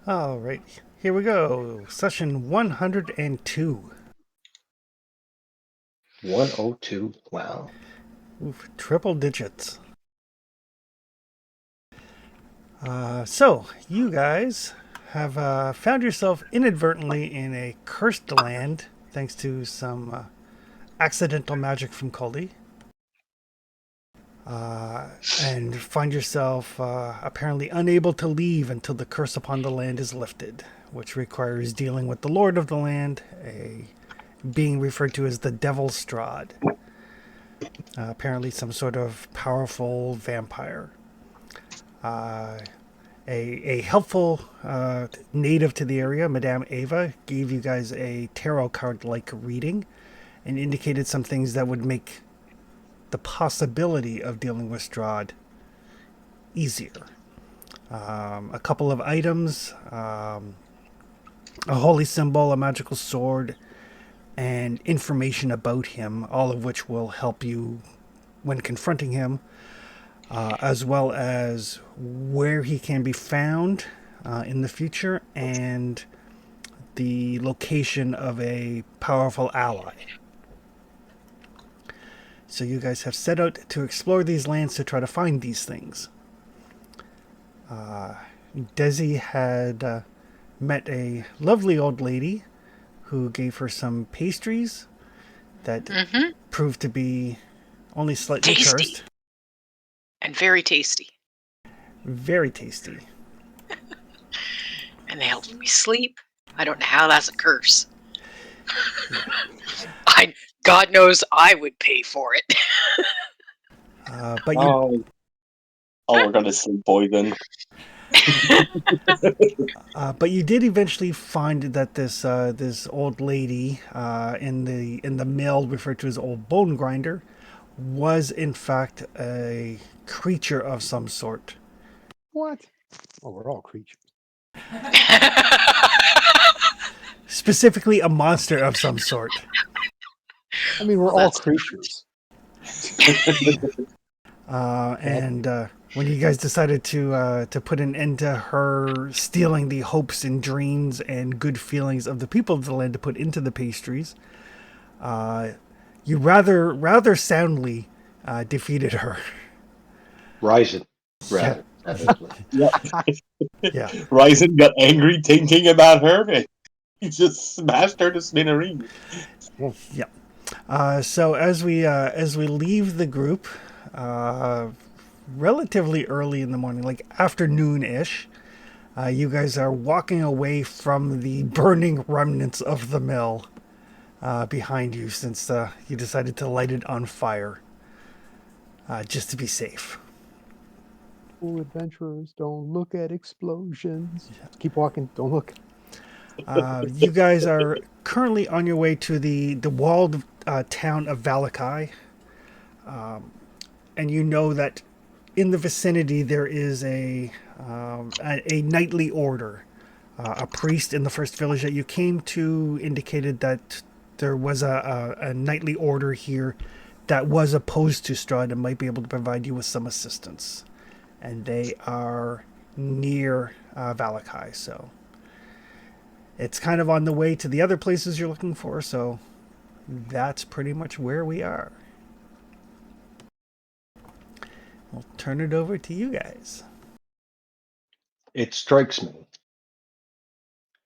All right, here we go. Session 102. 102. Wow. Oof, triple digits. So, you guys have found yourself inadvertently in a cursed land thanks to some accidental magic from Cully. And find yourself apparently unable to leave until the curse upon the land is lifted, which requires dealing with the lord of the land, a being referred to as the Devil Strahd. Apparently, some sort of powerful vampire. Uh, a helpful native to the area, Madame Ava, gave you guys a tarot card like reading and indicated some things that would make the possibility of dealing with Strahd easier. A couple of items, a holy symbol, a magical sword, and information about him, all of which will help you when confronting him, as well as where he can be found in the future and the location of a powerful ally. So you guys have set out to explore these lands to try to find these things. Desi had met a lovely old lady who gave her some pastries that Mm-hmm. proved to be only slightly Tasty. cursed. And very tasty. Very tasty. And they helped me sleep. I don't know how that's a curse. Yeah. God knows I would pay for it. But you Oh, we're gonna sleep poison. But you did eventually find that this old lady in the mill referred to as old bone grinder was in fact a creature of some sort. What? Oh, we're all creatures. Specifically a monster of some sort. I mean, we're Well, all that's creatures. And when you guys decided to put an end to her stealing the hopes and dreams and good feelings of the people of the land to put into the pastries, uh, you rather soundly defeated her. Ryzen, Yeah, rather. Savagely. Yep. yeah. Ryzen got angry thinking about her and he just smashed her to smithereens. Yeah. So as we leave the group, uh, relatively early in the morning, like afternoon ish, you guys are walking away from the burning remnants of the mill behind you, since you decided to light it on fire just to be safe. Cool adventurers don't look at explosions. Keep walking. Don't look. You guys are currently on your way to the walled town of Valakai, and you know that in the vicinity there is a knightly order. A priest in the first village that you came to indicated that there was a knightly order here that was opposed to Strahd and might be able to provide you with some assistance. And they are near Valakai, so it's kind of on the way to the other places you're looking for. So that's pretty much where we are. I'll turn it over to you guys. It strikes me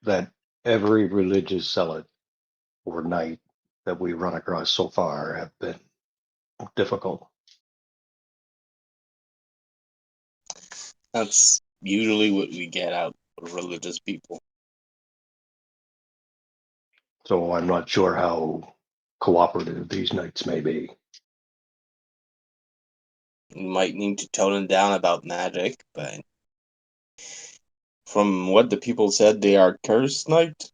that every religious zealot or knight that we run across so far have been difficult. That's usually what we get out of religious people. So I'm not sure how cooperative these knights may be. We might need to tone them down about magic, but from what the people said, they are cursed knight.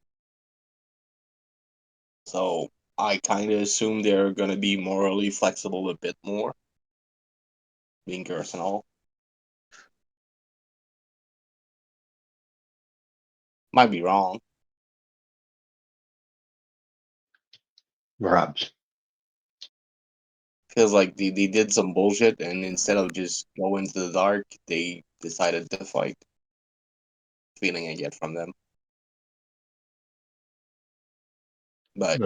So I kind of assume they're going to be morally flexible a bit more, being cursed and all. Might be wrong. Perhaps. Feels like they did some bullshit, and instead of just going to the dark, they decided to fight. feeling I get from them. But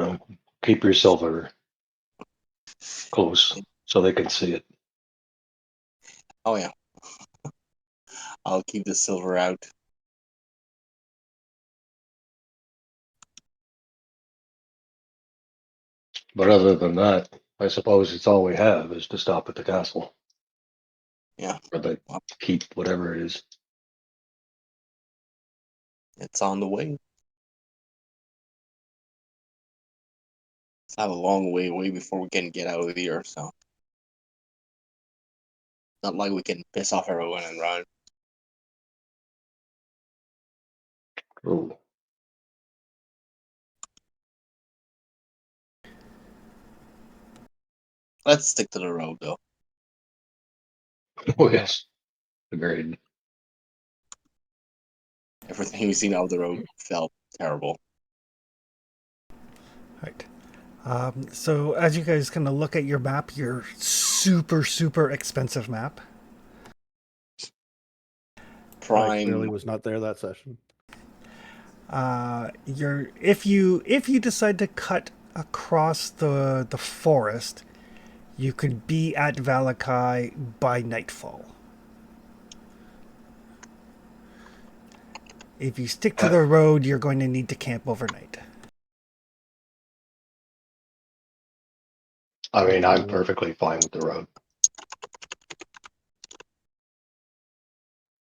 Keep your silver close so they can see it. oh yeah, I'll keep the silver out. But other than that, I suppose it's all we have is to stop at the castle. Yeah, Or the keep, whatever it is. it's on the way. It's not a long way before we can get out of here, so not like we can piss off everyone and run. Oh, Let's stick to the road though. oh yes. Agreed. Everything we've seen out of the road felt terrible. Right. So as you guys kind of look at your map, your super expensive map. I Prime. clearly was not there that session. If you decide to cut across the forest, you could be at Valakai by nightfall. If you stick to the road, you're going to need to camp overnight. I mean, I'm perfectly fine with the road.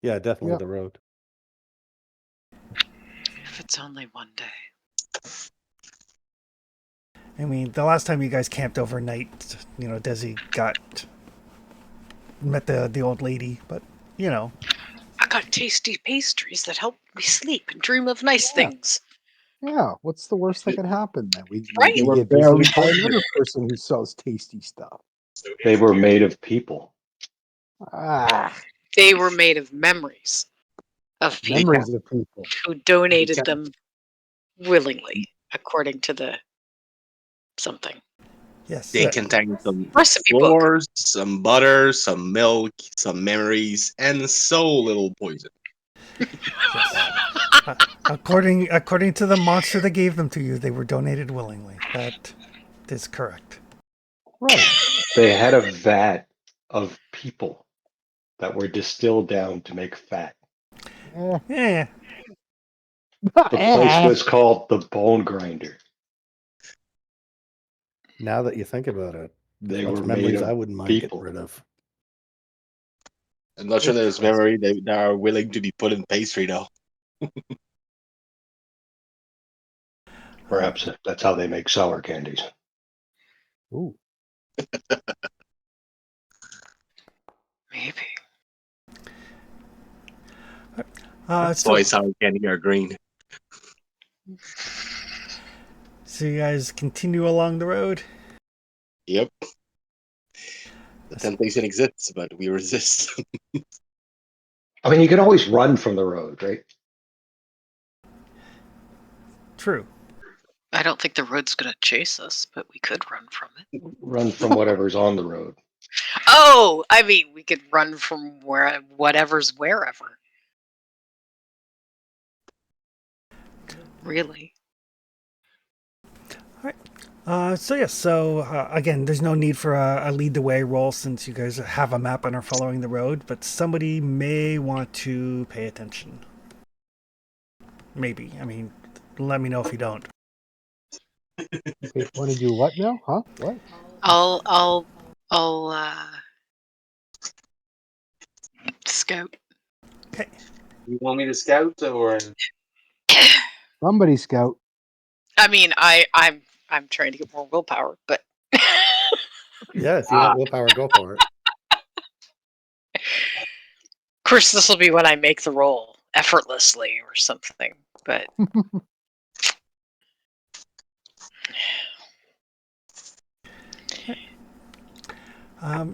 Yeah, definitely Yeah. the road. If it's only one day. I mean, the last time you guys camped overnight, Desi met the old lady, but I got tasty pastries that help me sleep and dream of nice Yeah. things. Yeah, what's the worst that could happen then? We Right. They were get barely visited by poisoned. another person who sells tasty stuff. They were made of people. Ah, They were made of memories of people memories of people. who donated They them willingly, according to the something. yes. They contain some Recipe book. flours, some butter, some milk, some memories, and so little poison. According to the monster that gave them to you, they were donated willingly. That is correct. Right. They had a vat of people that were distilled down to make fat. Eh. Yeah. The place was called the Bone Grinder. Now that you think about it, They there's were much made memories of I wouldn't mind people. getting rid of. I'm not sure there's memory that are willing to be put in pastry though. Perhaps that's how they make sour candies. Ooh. Maybe. That's So why sour candy are green. you guys continue along the road. Yep. The temptation exists, but we resist. I mean, you can always run from the road, right? True. I don't think the road's going to chase us, but we could run from it. Run from whatever's on the road. Oh, I mean, we could run from whatever's wherever. Really? So again, there's no need for a lead the way roll since you guys have a map and are following the road, but somebody may want to pay attention. Maybe. I mean, let me know if you don't. Okay, want to do what now? Huh? What? I'll scout. Okay. You want me to scout or? Somebody scout. I mean, I'm trying to get more willpower, but Yeah, if you want willpower, go for it. of course this will be when I make the roll effortlessly or something. But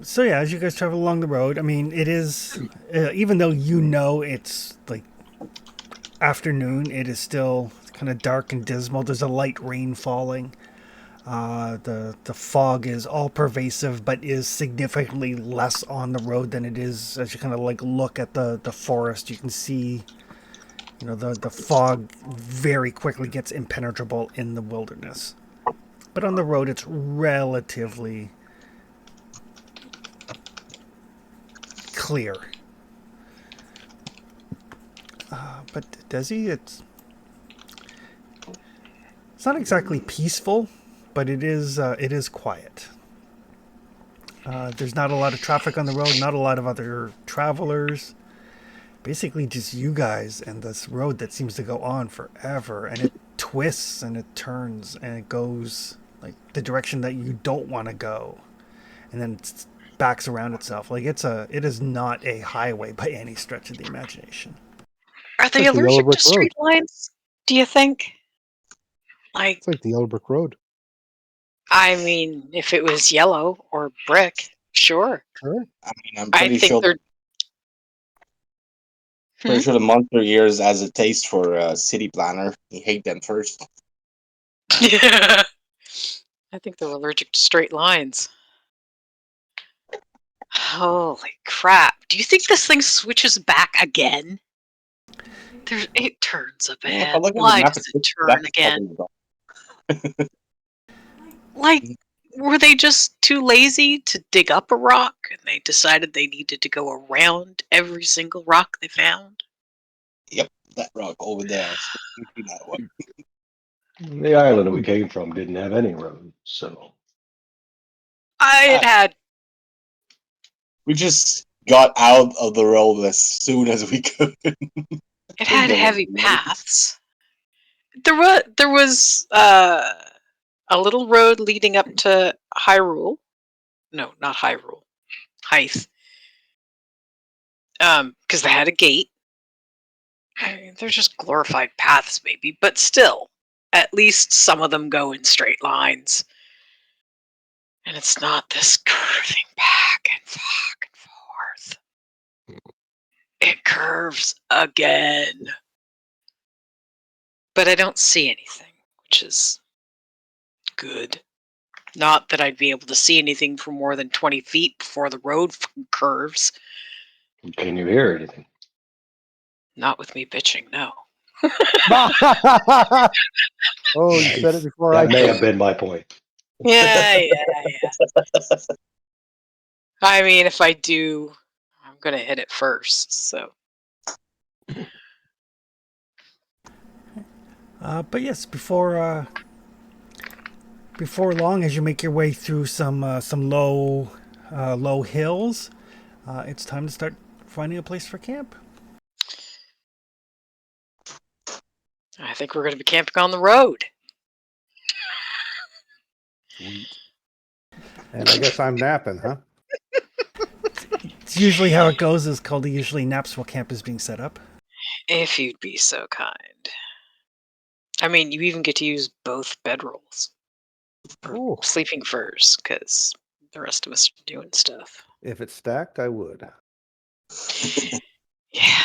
So yeah, as you guys travel along the road, I mean, it is even though it's like afternoon, it is still kind of dark and dismal. There's a light rain falling. The fog is all pervasive, but is significantly less on the road than it is as you kind of like look at the forest. You can see, The fog very quickly gets impenetrable in the wilderness. But on the road, it's relatively clear. But Desi, it's not exactly peaceful, but it is quiet. There's not a lot of traffic on the road, not a lot of other travelers. Basically, just you guys and this road that seems to go on forever, and it twists and it turns and it goes like the direction that you don't want to go, and then it backs around itself. Like it is not a highway by any stretch of the imagination. Are they like the Yellow allergic Brick to street lines? Do you think? Like, It's like the Yellow Brick Road. I mean, if it was yellow or brick, sure. Sure. I mean, I'm I pretty think sure. they're. Pretty sure the Monster Years has a taste for city planner. He hate them first. I think they're allergic to straight lines. Holy crap. Do you think this thing switches back again? It turns a If I bit. look at the Why map, does it it's turn again? Like, were they just too lazy to dig up a rock and they decided they needed to go around every single rock they found? Yep, that rock over there. That one. The island we came from didn't have any roads, so It had. We just got out of the road as soon as we could. It had There heavy was paths. There was a little road leading up to Hyrule. No, not Hyrule. Hythe. Because they had a gate. I mean, they're just glorified paths, maybe, but still, at least some of them go in straight lines. And it's not this curving back and forth. It curves again. But I don't see anything, which is good. Not that I'd be able to see anything for more than 20 feet before the road curves. can you hear anything? Not with me bitching, no. Oh, you said it before I That may could. have been my point. Yeah. I mean, if I do, I'm going to hit it first, so. But yes, before long, as you make your way through some low hills, it's time to start finding a place for camp. I think we're going to be camping on the road. Sweet. And I guess I'm napping, huh? It's usually how it goes. Is Caldy usually naps while camp is being set up. If you'd be so kind. I mean, you even get to use both bedrolls. Or Oh. sleeping furs, because the rest of us are doing stuff. If it's stacked, I would. Yeah.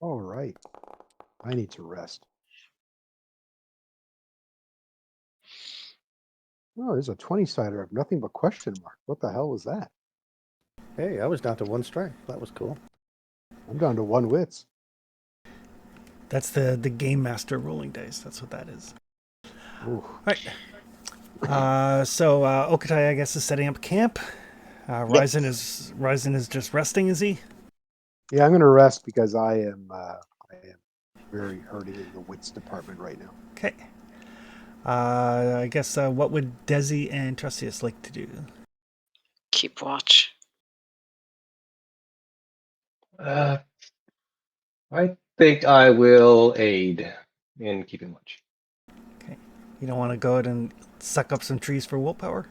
All right. I need to rest. Oh, there's a 20-sider of nothing but question mark. What the hell was that? Hey, I was down to one strength. That was cool. I'm down to 1 wits. That's the game master rolling dice. That's what that is. Ooh. All right. So Okatai, I guess, is setting up camp. Ryzen is just resting, is he? Yeah, I'm going to rest because I am very hurting in the wits department right now. Okay. I guess what would Desi and Trustius like to do? Keep watch. I think I will aid in keeping watch. Okay. You don't want to go out and suck up some trees for willpower?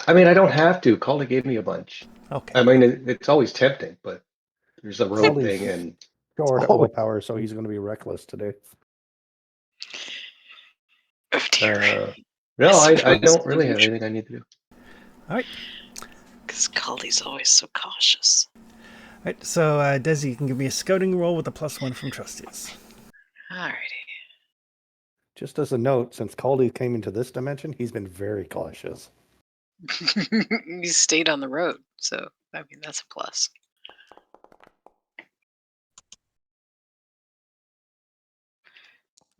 I mean, I don't have to. Callie gave me a bunch. Okay. I mean, it's always tempting, but there's a road Caldy's thing, and short at Oh. willpower, so he's going to be reckless today. Oh dear. no, I suppose don't really you have anything I need to do. All right. Because Caldy's always so cautious. All right. So Desi, you can give me a scouting roll with a +1 from Trustius. Alrighty. Just as a note, since Caldy came into this dimension, he's been very cautious. You stayed on the road, so I mean that's a plus.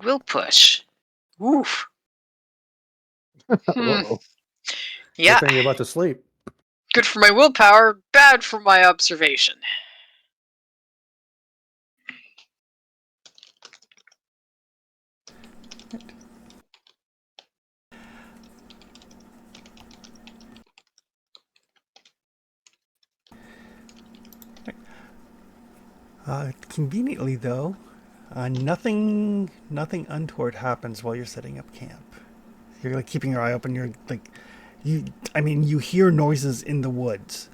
will push. Oof. Uh-oh. Yeah, Good thing you're about to sleep. good for my willpower, bad for my observation. Conveniently, though, nothing untoward happens while you're setting up camp. You're like keeping your eye open. You're like, you hear noises in the woods.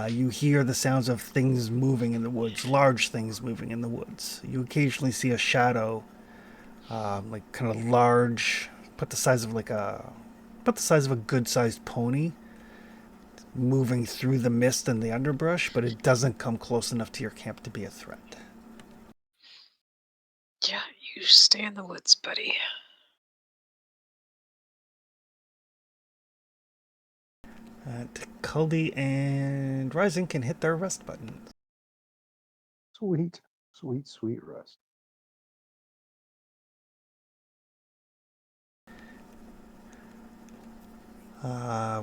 You hear the sounds of things moving in the woods, large things moving in the woods. You occasionally see a shadow, like kind of large, about the size of a good-sized pony, moving through the mist and the underbrush, but it doesn't come close enough to your camp to be a threat. Yeah, you stay in the woods, buddy. Culdy and Rising can hit their rest buttons. Sweet, sweet, sweet rest.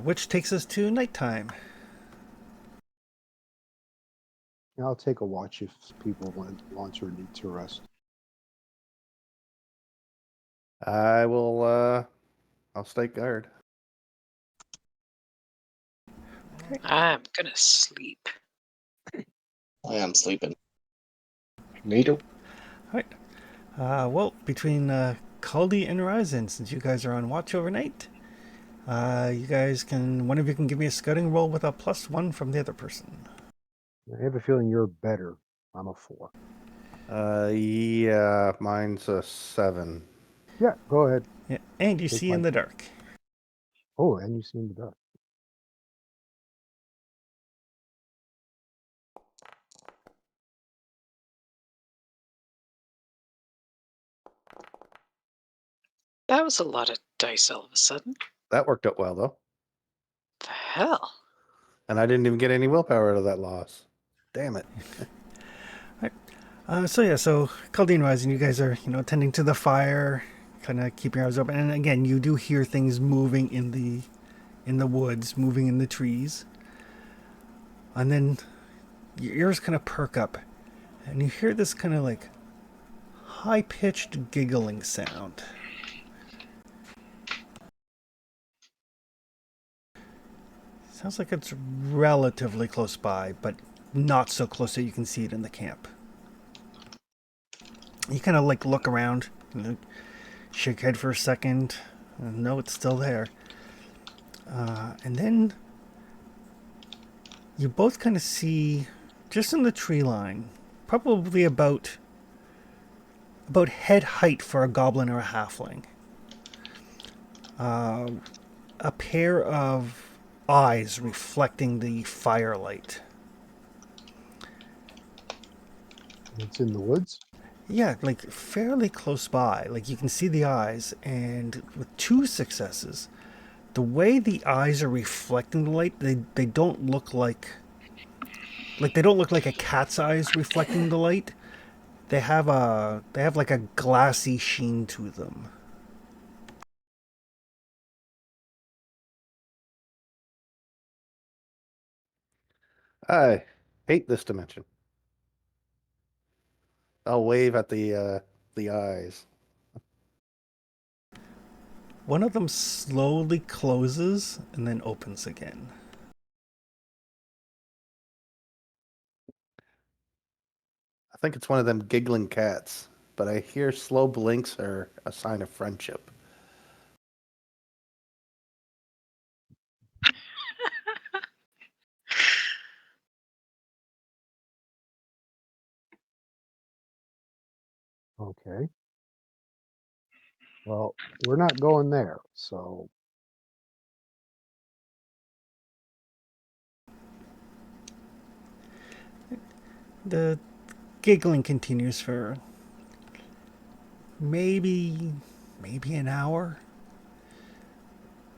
Which takes us to nighttime. I'll take a watch if people want or need to rest. I will. I'll stay guard. I'm gonna sleep. I am sleeping. Neato. Alright. Well, between Culdy and Ryzen, since you guys are on watch overnight, you guys can, one of you can give me a scouting roll with a +1 from the other person. I have a feeling you're better. I'm a 4. Yeah, mine's a 7. Yeah, go ahead. Yeah, and you Take see in mine. the dark. Oh, and you see in the dark. That was a lot of dice all of a sudden. That worked out well though, The hell? and I didn't even get any willpower out of that loss. Damn it! So Culdy and Ryzen, you guys are, tending to the fire, kind of keeping your eyes open, and again, you do hear things moving in the woods, moving in the trees, and then your ears kind of perk up, and you hear this kind of like high-pitched giggling sound. Sounds like it's relatively close by, but not so close that you can see it in the camp. You kind of like look around, shake your head for a second, and no, it's still there. And then you both kind of see, just in the tree line, probably about head height for a goblin or a halfling, a pair of eyes reflecting the firelight. It's in the woods. Yeah, like fairly close by. Like you can see the eyes, and with 2 successes, the way the eyes are reflecting the light, they don't look like they don't look like a cat's eyes reflecting the light. They have like a glassy sheen to them. I hate this dimension. I'll wave at the eyes. One of them slowly closes and then opens again. I think it's one of them giggling cats, but I hear slow blinks are a sign of friendship. Okay. Well, we're not going there, so The giggling continues for maybe an hour.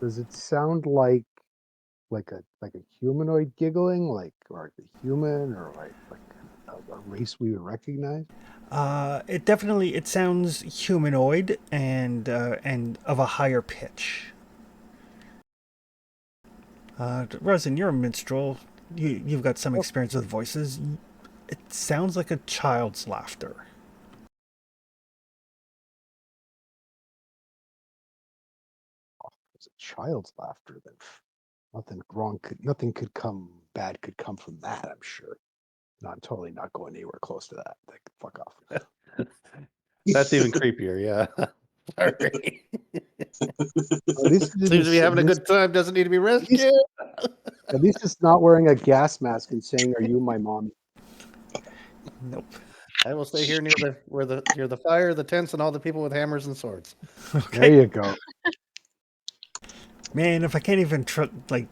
does it sound like a humanoid giggling, like a human, or like a race we would recognize? It sounds humanoid and of a higher pitch. Resin, you're a minstrel. You've got some experience with voices. It sounds like a child's laughter. It's a child's laughter. Then nothing could come bad could come from that. I'm sure. No, I'm totally not going anywhere close to that. Like, fuck off. That's even creepier. Yeah. Sorry. At least it didn't Seems to be having a good time. Doesn't need to be rescued. At least it's not wearing a gas mask and saying, "Are you my mommy?" Nope. I will stay here near the fire, the tents, and all the people with hammers and swords. Okay. There you go. Man, if I can't even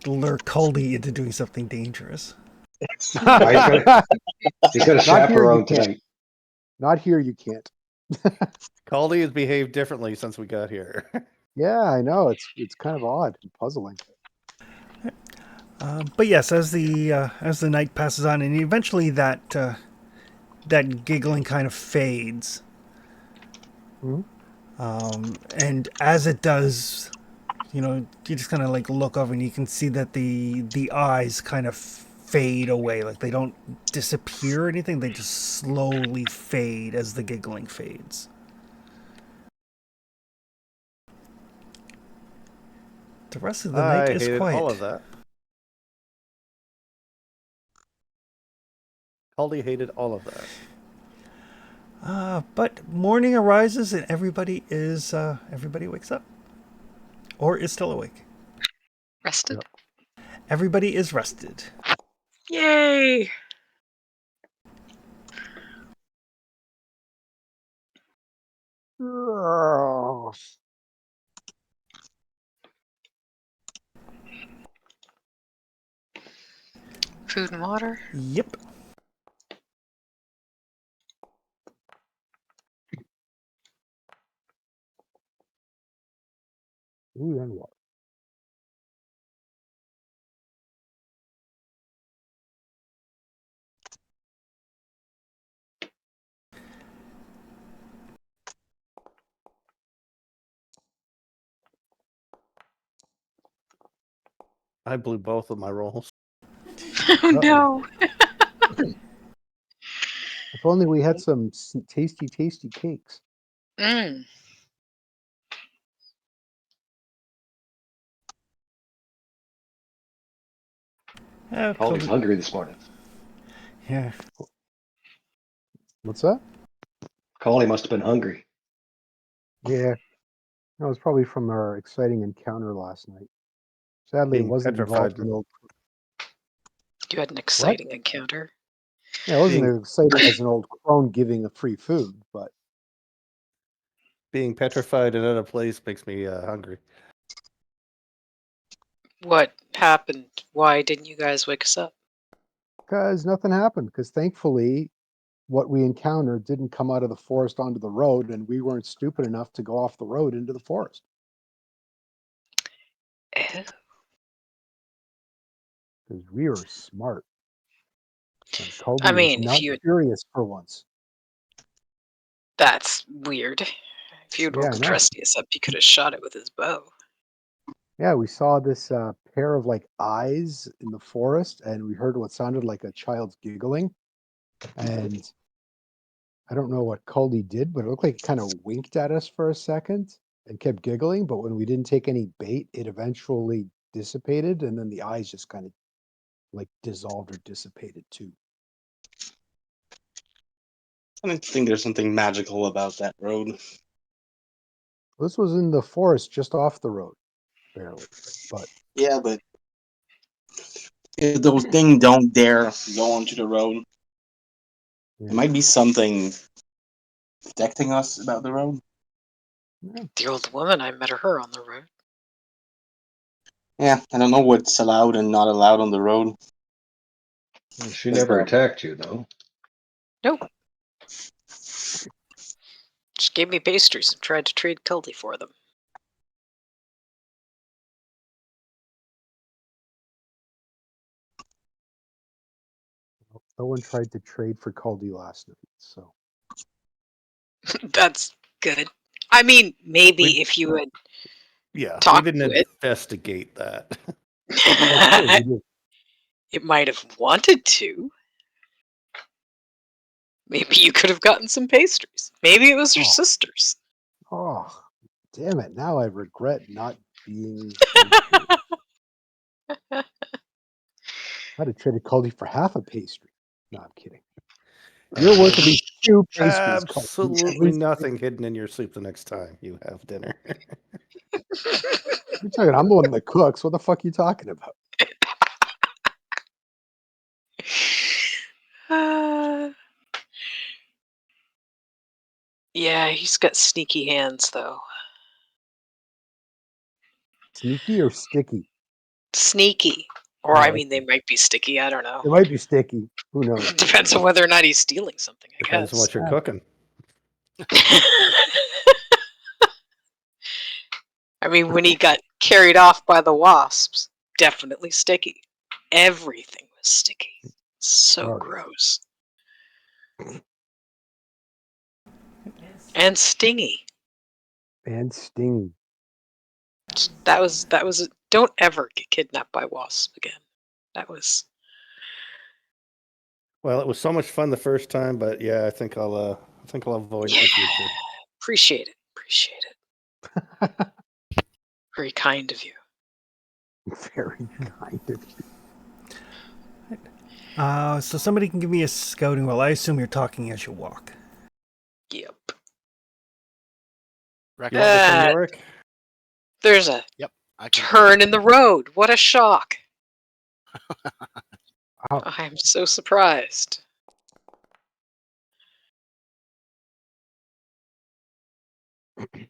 lure Caldy into doing something dangerous. He's got a Not here, you chaperone can't. tonight. Not here, you can't. Caldy has behaved differently since we got here. Yeah, I know. It's kind of odd and puzzling. But yes, as the night passes on, and eventually that giggling kind of fades, Mhm. and as it does, you just kind of like look over and you can see that the eyes kind of fade away. Like they don't disappear or anything; they just slowly fade as the giggling fades. The rest of the night I is hated quiet. all of that. Caldy hated all of that. But morning arises and everybody wakes up, or is still awake. Rested? Yep. Everybody is rested. Yay! Oh, Food and water? Yep. ooh, and what? I blew both of my rolls. Oh no! If only we had some tasty cakes. Mm. Caldy's hungry this morning. Yeah. What's that? Caldy must have been hungry. Yeah, that was probably from our exciting encounter last night. Sadly, it Being wasn't involved petrified. in old. You had an exciting encounter. Yeah, it wasn't Being- as exciting as an old crone giving a free food, but Being petrified in another place makes me hungry. What happened? Why didn't you guys wake us up? because nothing happened. Because thankfully, what we encountered didn't come out of the forest onto the road, and we weren't stupid enough to go off the road into the forest. Eh, Because we were smart. And Colby I was mean, if not you curious for once. that's weird. If you had Yeah, I woken know. Trustius up, you could have shot it with his bow. Yeah, we saw this pair of like eyes in the forest, and we heard what sounded like a child's giggling. And I don't know what Caldy did, but it looked like it kind of winked at us for a second and kept giggling. But when we didn't take any bait, it eventually dissipated, and then the eyes just kind of like dissolved or dissipated too. I don't think there's something magical about that road. This was in the forest just off the road, barely. But Yeah, but if those things don't dare go onto the road, yeah, there might be something protecting us about the road. yeah. The old woman, I met her on the road. Yeah, I don't know what's allowed and not allowed on the road. She never attacked you, though. Nope. She gave me pastries and tried to trade Keldy for them. Someone tried to trade for Caldy last night, so That's good. I mean, maybe We- if you had Yeah, we talked didn't to it, investigate that. that's true. We did. it might have wanted to. Maybe you could have gotten some pastries. Maybe it was your Oh. sister's. Oh, damn it! Now I regret not being so curious. I'd have traded Caldy for half a pastry. No, I'm kidding. You're worth at least 2 pastries, Caldy. At Absolutely least nothing hidden in your soup the next time you have dinner. you're talking. I'm the one that cooks. What the fuck are you talking about? Yeah, he's got sneaky hands, though. Sneaky or sticky? Sneaky. Or, Oh, I okay. mean, they might be sticky. I don't know. It might be sticky. Who knows? Depends on whether or not he's stealing something, I Depends on guess. what you're cooking. I mean, when he got carried off by the wasps, definitely sticky. Everything was sticky. So Oh, yeah. gross. And stingy. And sting. That was don't ever get kidnapped by wasps again. That was Well, it was so much fun the first time, but yeah, I think I'll avoid it in the future. Appreciate it. Appreciate it. Very kind of you. Very kind of you. So somebody can give me a scouting roll. I assume you're talking as you walk. Yep. You want this one, Yorick? There's a I can turn in the road. What a shock. Wow. I'm so surprised. It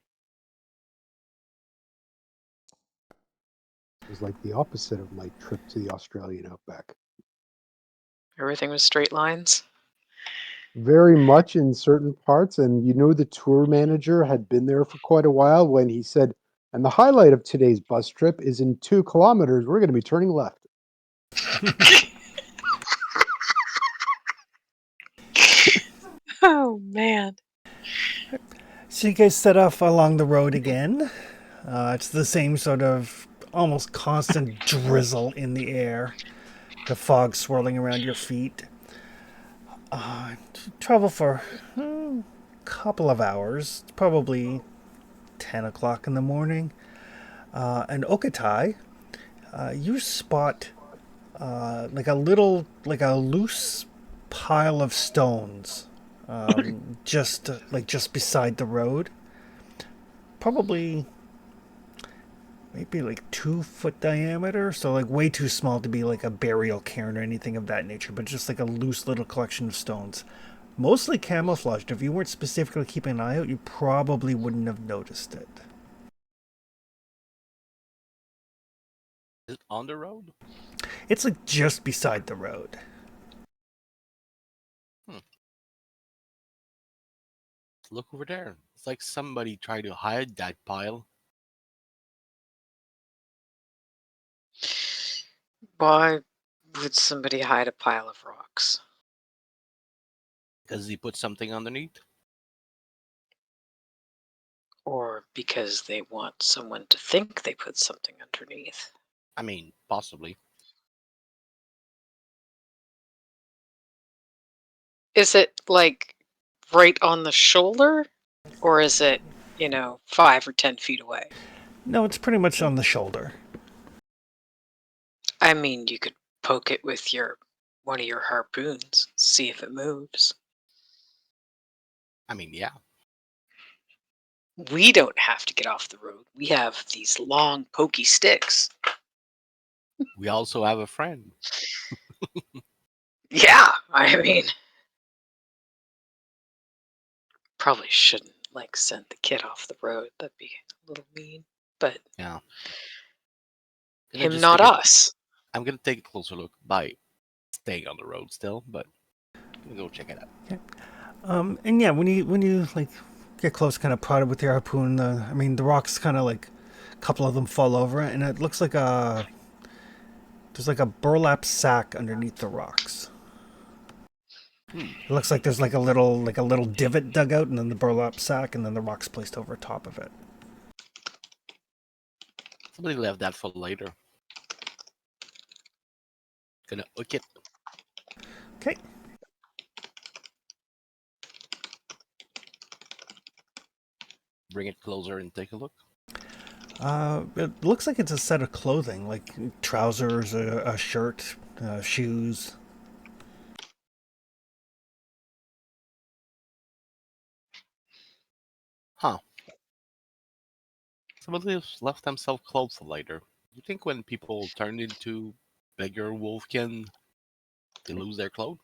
was like the opposite of my trip to the Australian outback. Everything was straight lines. Very much in certain parts, and the tour manager had been there for quite a while when he said, and the highlight of today's bus trip is in 2 kilometers, we're going to be turning left. Oh man. So you guys set off along the road again. It's the same sort of almost constant drizzle in the air. The fog swirling around your feet. Travel for a couple of hours. It's probably 10 o'clock in the morning. And Okatai, you spot like a loose pile of stones, just beside the road. Probably maybe like 2 foot diameter, so like way too small to be like a burial cairn or anything of that nature, but just like a loose little collection of stones. Mostly camouflaged. If you weren't specifically keeping an eye out, you probably wouldn't have noticed it. Is it on the road? It's like just beside the road. Look over there. It's like somebody tried to hide that pile. Why would somebody hide a pile of rocks? Because he put something underneath. Or because they want someone to think they put something underneath? I mean, possibly. Is it like right on the shoulder? Or is it, 5 or 10 feet away? No, it's pretty much on the shoulder. I mean, you could poke it with one of your harpoons, see if it moves. I mean, yeah. We don't have to get off the road. We have these long, pokey sticks. We also have a friend. Yeah, I mean, probably shouldn't send the kid off the road. That'd be a little mean. But Yeah. Gonna him, just not take a- us. I'm gonna take a closer look by staying on the road still, but I'm gonna go check it out. And yeah, when you get close, kind of prod it with your harpoon, the rocks kind of like a couple of them fall over, and it looks like there's like a burlap sack underneath the rocks. It looks like there's like a little divot dug out, and then the burlap sack, and then the rocks placed over top of it. Somebody left that for later. Gonna hook it. Okay. Bring it closer and take a look. It looks like it's a set of clothing, like trousers, a shirt, shoes. Huh. Somebody left themselves clothes for later. You think when people turn into beggar wolfkin, they lose their clothes?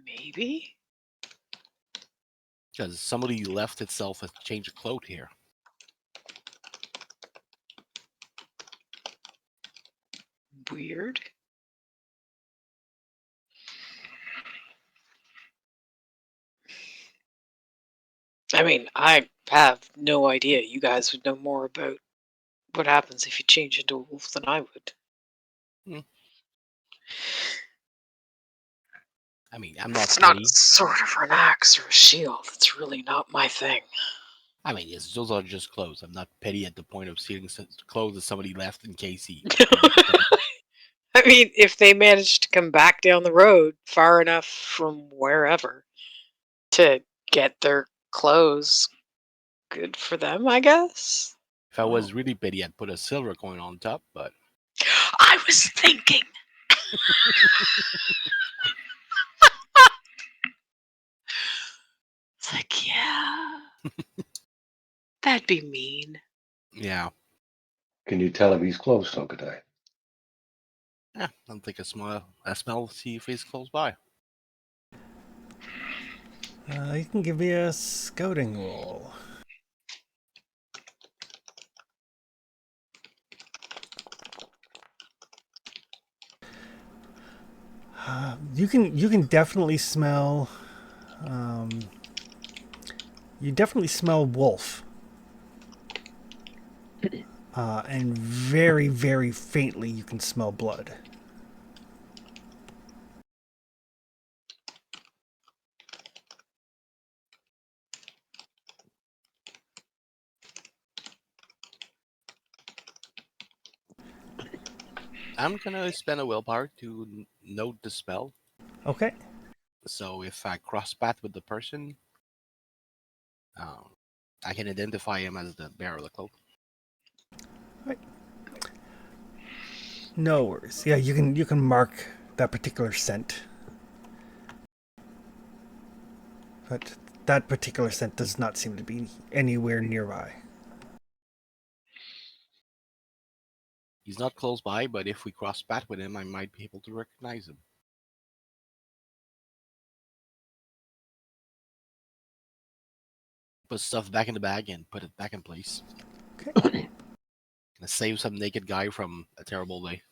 Maybe? Because somebody left itself a change of clothes here. Weird. I mean, I have no idea. You guys would know more about what happens if you change into a wolf than I would. I mean, I'm not It's not a petty. sword or an axe or a shield. It's really not my thing. I mean, yes, those are just clothes. I'm not petty at the point of stealing clothes that somebody left in case he. I mean, if they managed to come back down the road far enough from wherever to get their clothes, good for them, I guess. If I was really petty, I'd put a silver coin on top, but I was thinking. It's like, yeah, that'd be mean. yeah. Can you tell if he's close, Tokatai? Yeah, I'll take a smell, see if he's close by. You can give me a scouting roll. You can definitely smell. You definitely smell wolf. And very, very faintly, you can smell blood. I'm gonna spend a willpower to note the spell. Okay. So if I cross path with the person, I can identify him as the bearer of the cloak. Right. No worries. Yeah, you can mark that particular scent. But that particular scent does not seem to be anywhere nearby. He's not close by, but if we cross path with him, I might be able to recognize him. Put stuff back in the bag and put it back in place. Okay. Gonna save some naked guy from a terrible day.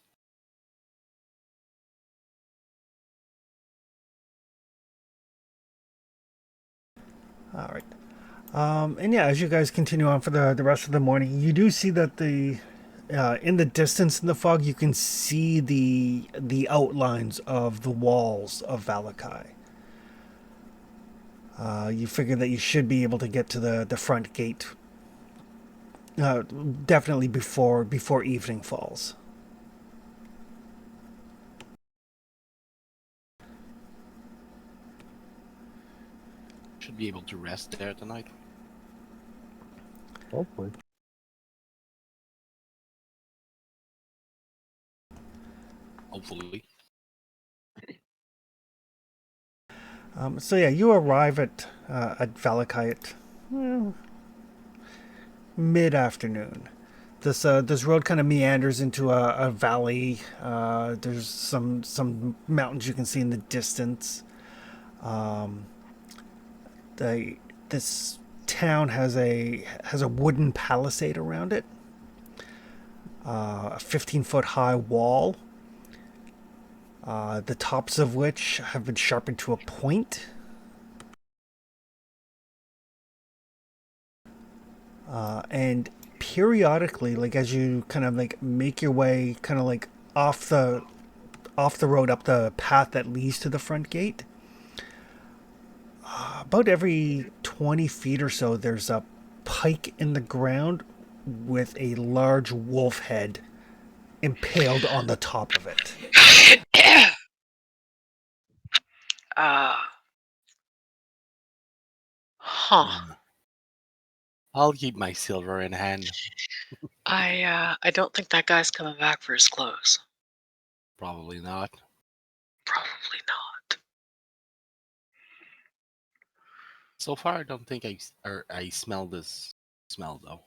All right. And yeah, as you guys continue on for the rest of the morning, you do see that in the distance in the fog, you can see the outlines of the walls of Valakai. You figure that you should be able to get to the front gate. Definitely before evening falls. Should be able to rest there tonight. Hopefully. Hopefully. So yeah, you arrive at Valakai at mid afternoon. This road kind of meanders into a valley. There's some mountains you can see in the distance. This town has a wooden palisade around it. A 15-foot high wall. The tops of which have been sharpened to a point. And periodically, like as you kind of like make your way kind of like off the off the road up the path that leads to the front gate. About every 20 feet or so, there's a pike in the ground with a large wolf head impaled on the top of it. uh, huh. Hmm. I'll keep my silver in hand. I don't think that guy's coming back for his clothes. Probably not. Probably not. So far, I don't think I smell this smell though.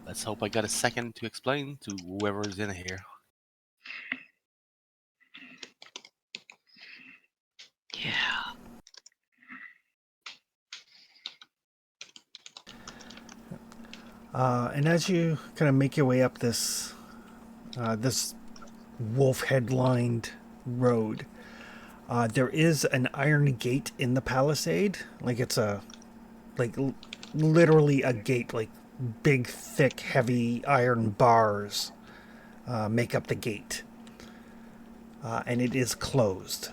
Let's hope I got a second to explain to whoever's in here. Yeah. And as you kind of make your way up this wolf head lined road, there is an iron gate in the palisade. Like it's literally a gate. Like big, thick, heavy iron bars make up the gate, and it is closed.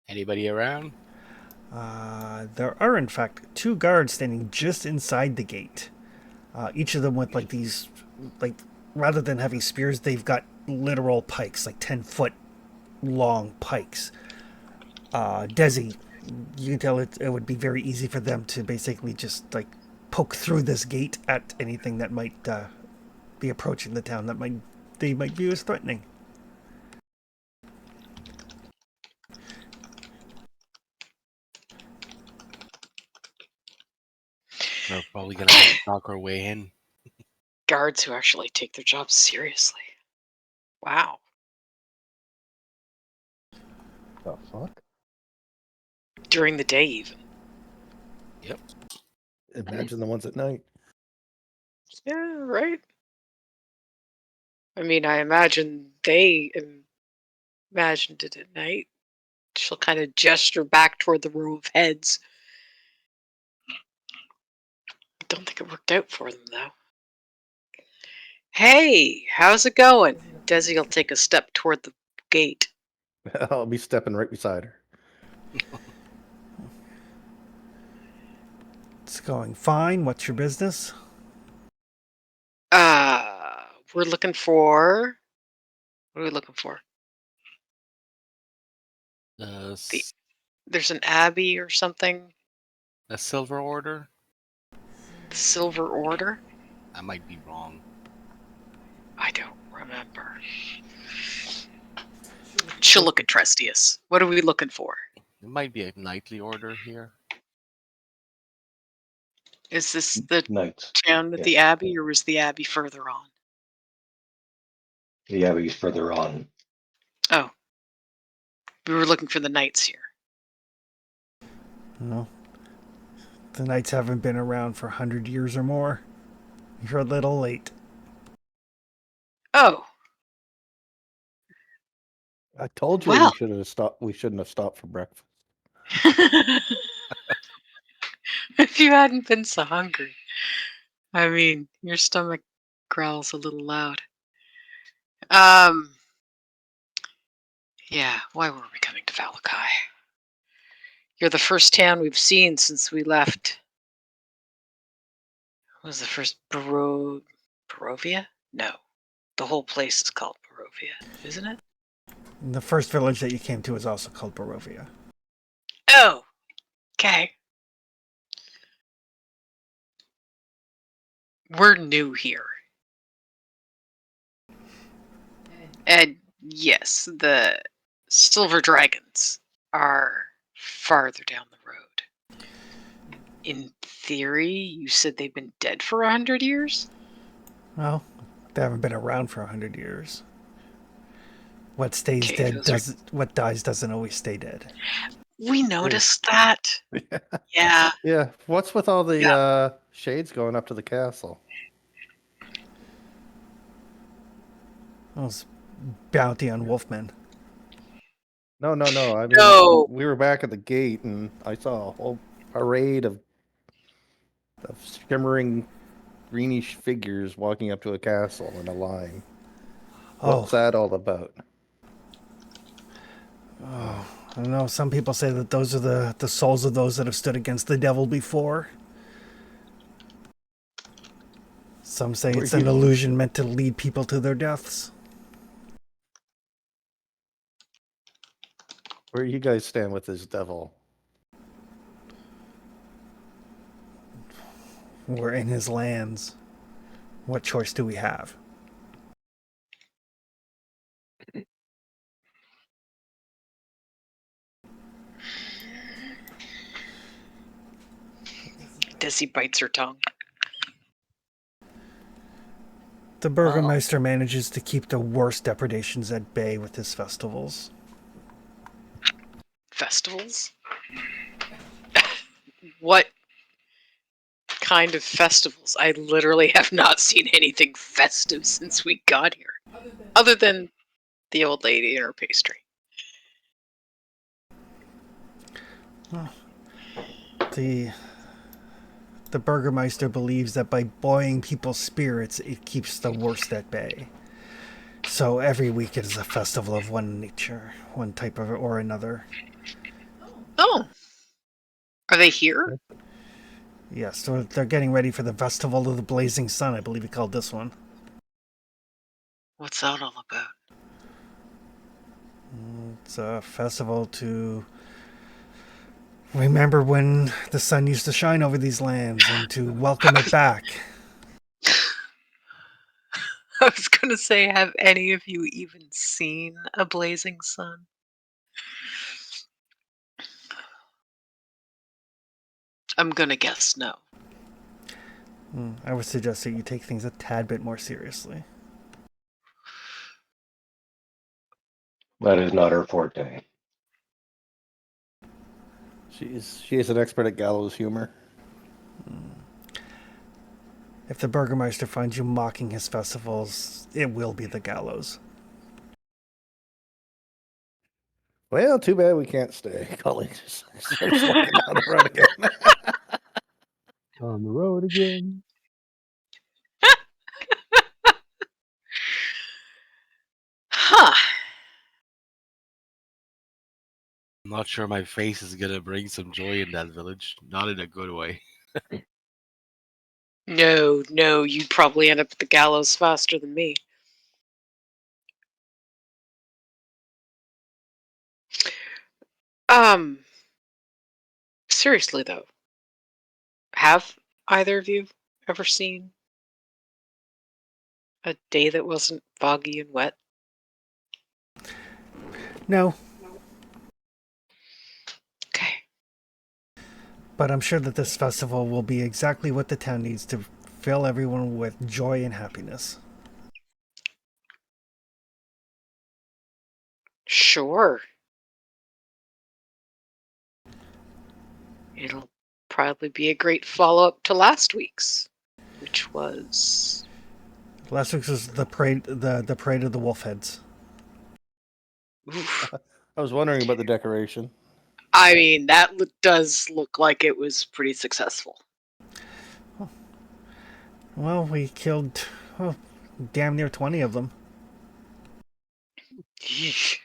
Anybody around? There are, in fact, two guards standing just inside the gate. Each of them with like these, like rather than having spears, they've got literal pikes, like 10-foot long pikes. Desi, you can tell it would be very easy for them to basically just like poke through this gate at anything that might be approaching the town that they might view as threatening. We're probably gonna have to knock our way in. Guards who actually take their jobs seriously. Wow. The fuck? During the day, even. Yep. Imagine the ones at night. Yeah, right. I mean, I imagine they imagined it at night. She'll kind of gesture back toward the row of heads. I don't think it worked out for them, though. Hey, how's it going? Desi will take a step toward the gate. I'll be stepping right beside her. It's going fine. What's your business? We're looking for. What are we looking for? Uh, The, there's an abbey or something. a silver order? The Silver Order? I might be wrong. I don't remember. She'll look at Trestius. What are we looking for? It might be a knightly order here. Is this the Knights. town with Yeah. the abbey, or was the abbey further on? The abbey's further on. Oh. We were looking for the knights here. No. The knights haven't been around for 100 years or more. You're a little late. Oh. I told you Well. we should have stopped. We shouldn't have stopped for breakfast. If you hadn't been so hungry. I mean, your stomach growls a little loud. Yeah, why were we coming to Valakai? You're the first town we've seen since we left. What was the first Barovia? No. The whole place is called Barovia, isn't it? The first village that you came to is also called Barovia. Oh. Okay. We're new here. And yes, the silver dragons are farther down the road. In theory, you said they've been dead for 100 years? Well, they haven't been around for 100 years. What stays Okay, dead those are- doesn't. What dies doesn't always stay dead. We noticed that. Yeah. Yeah. What's with all the shades going up to the castle? was bounty on wolfmen. No. I mean, No. we were back at the gate, and I saw a whole parade of shimmering greenish figures walking up to a castle in a line. What's Oh, that all about? I don't know. Some people say that those are the souls of those that have stood against the devil before. Some say Where it's an you, illusion meant to lead people to their deaths. where you guys stand with this devil? We're in his lands. What choice do we have? Dizzy bites her tongue. The Burgermeister manages to keep the worst depredations at bay with his festivals. Festivals? What kind of festivals? I literally have not seen anything festive since we got here. Other than the old lady and her pastry. The Burgermeister believes that by buoying people's spirits, it keeps the worst at bay. So every week it is a festival of one nature, one type of or another. Oh. Are they here? Yes, so they're getting ready for the Festival of the Blazing Sun, I believe he called this one. What's that all about? It's a festival to remember when the sun used to shine over these lands and to welcome it back. I was gonna say, have any of you even seen a blazing sun? I'm gonna guess no. I would suggest that you take things a tad bit more seriously. That is not her forte. She is an expert at gallows humor. If the Burgermeister finds you mocking his festivals, it will be the gallows. Well, too bad we can't stay. Colleen just starts walking down the road again. On the road again. Huh. I'm not sure my face is gonna bring some joy in that village. Not in a good way. No, you'd probably end up at the gallows faster than me. Um, seriously though, have either of you ever seen a day that wasn't foggy and wet? No, Okay. but I'm sure that this festival will be exactly what the town needs to fill everyone with joy and happiness. Sure. It'll probably be a great follow-up to last week's, which was Last week's was the parade, the parade of the wolfheads. oof. I was wondering about the decoration. I mean, that does look like it was pretty successful. Well, we killed damn near 20 of them. Yeesh.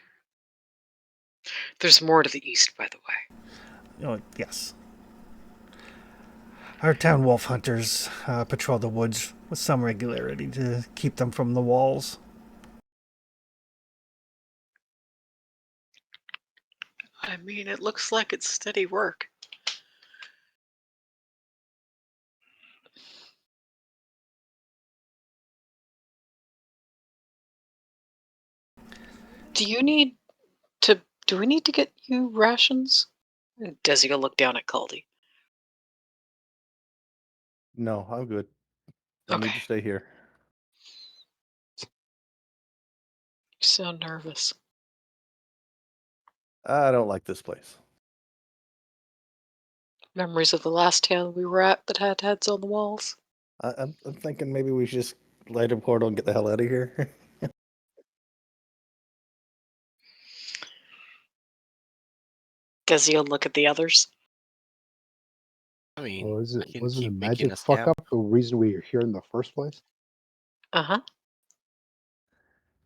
There's more to the east, by the way. Oh, yes. Our town wolf hunters patrol the woods with some regularity to keep them from the walls. I mean, it looks like it's steady work. Do you need to? Do we need to get you rations? And Desi will look down at Caldy. No, I'm good. I need Okay. to stay here. You sound nervous. I don't like this place. Memories of the last town we were at that had heads on the walls. I'm thinking maybe we should just light a portal and get the hell out of here. Does he look at the others? I mean, Well, I can wasn't a keep making magic a fuck scam. up the reason we are here in the first place? Uh-huh.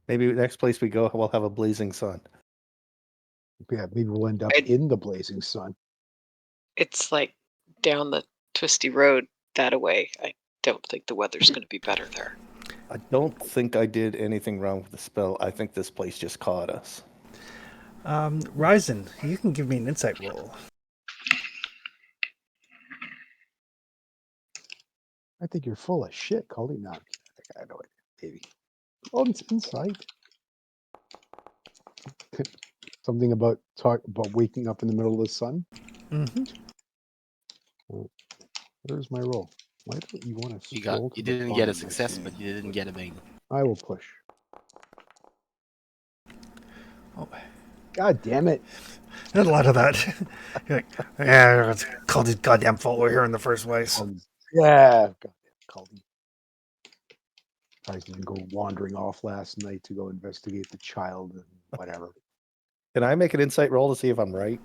Maybe the next place we go, we'll have a blazing sun. Yeah, maybe we'll end up I'd- in the blazing sun. It's like down the twisty road that away. I don't think the weather's going to be better there. I don't think I did anything wrong with the spell. I think this place just caught us. Ryzen, you can give me an insight roll. I think you're full of shit, Cody. No, I know it, maybe. Oh, it's insight. Something about waking up in the middle of the sun. Mm-hmm. Where's my roll? Why don't you want to You scroll to you the didn't get a bottom? success, but you didn't get a main. I will push. Oh, God damn it! there's a lot of that. You're like, yeah, it's called his goddamn fault we're here in the first place. Yeah, goddamn Caldy. I didn't go wandering off last night to go investigate the child and whatever. Can I make an insight roll to see if I'm right?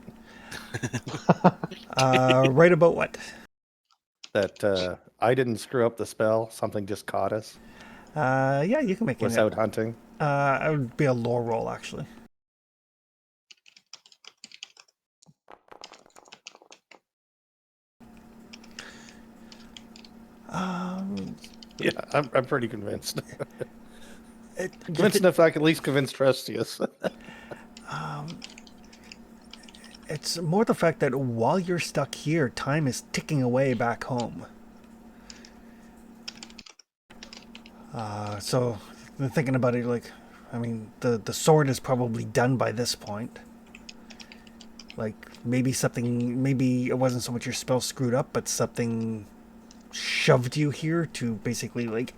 Right about what? That I didn't screw up the spell. Something just caught us Yeah, you can make it. without hunting. It would be a lore roll, actually. Yeah, I'm pretty convinced. It, Convinced enough I can at least convince Trustius. it's more the fact that while you're stuck here, time is ticking away back home. So thinking about it, like, I mean, the sword is probably done by this point. Like, maybe it wasn't so much your spell screwed up, but something shoved you here to basically, like,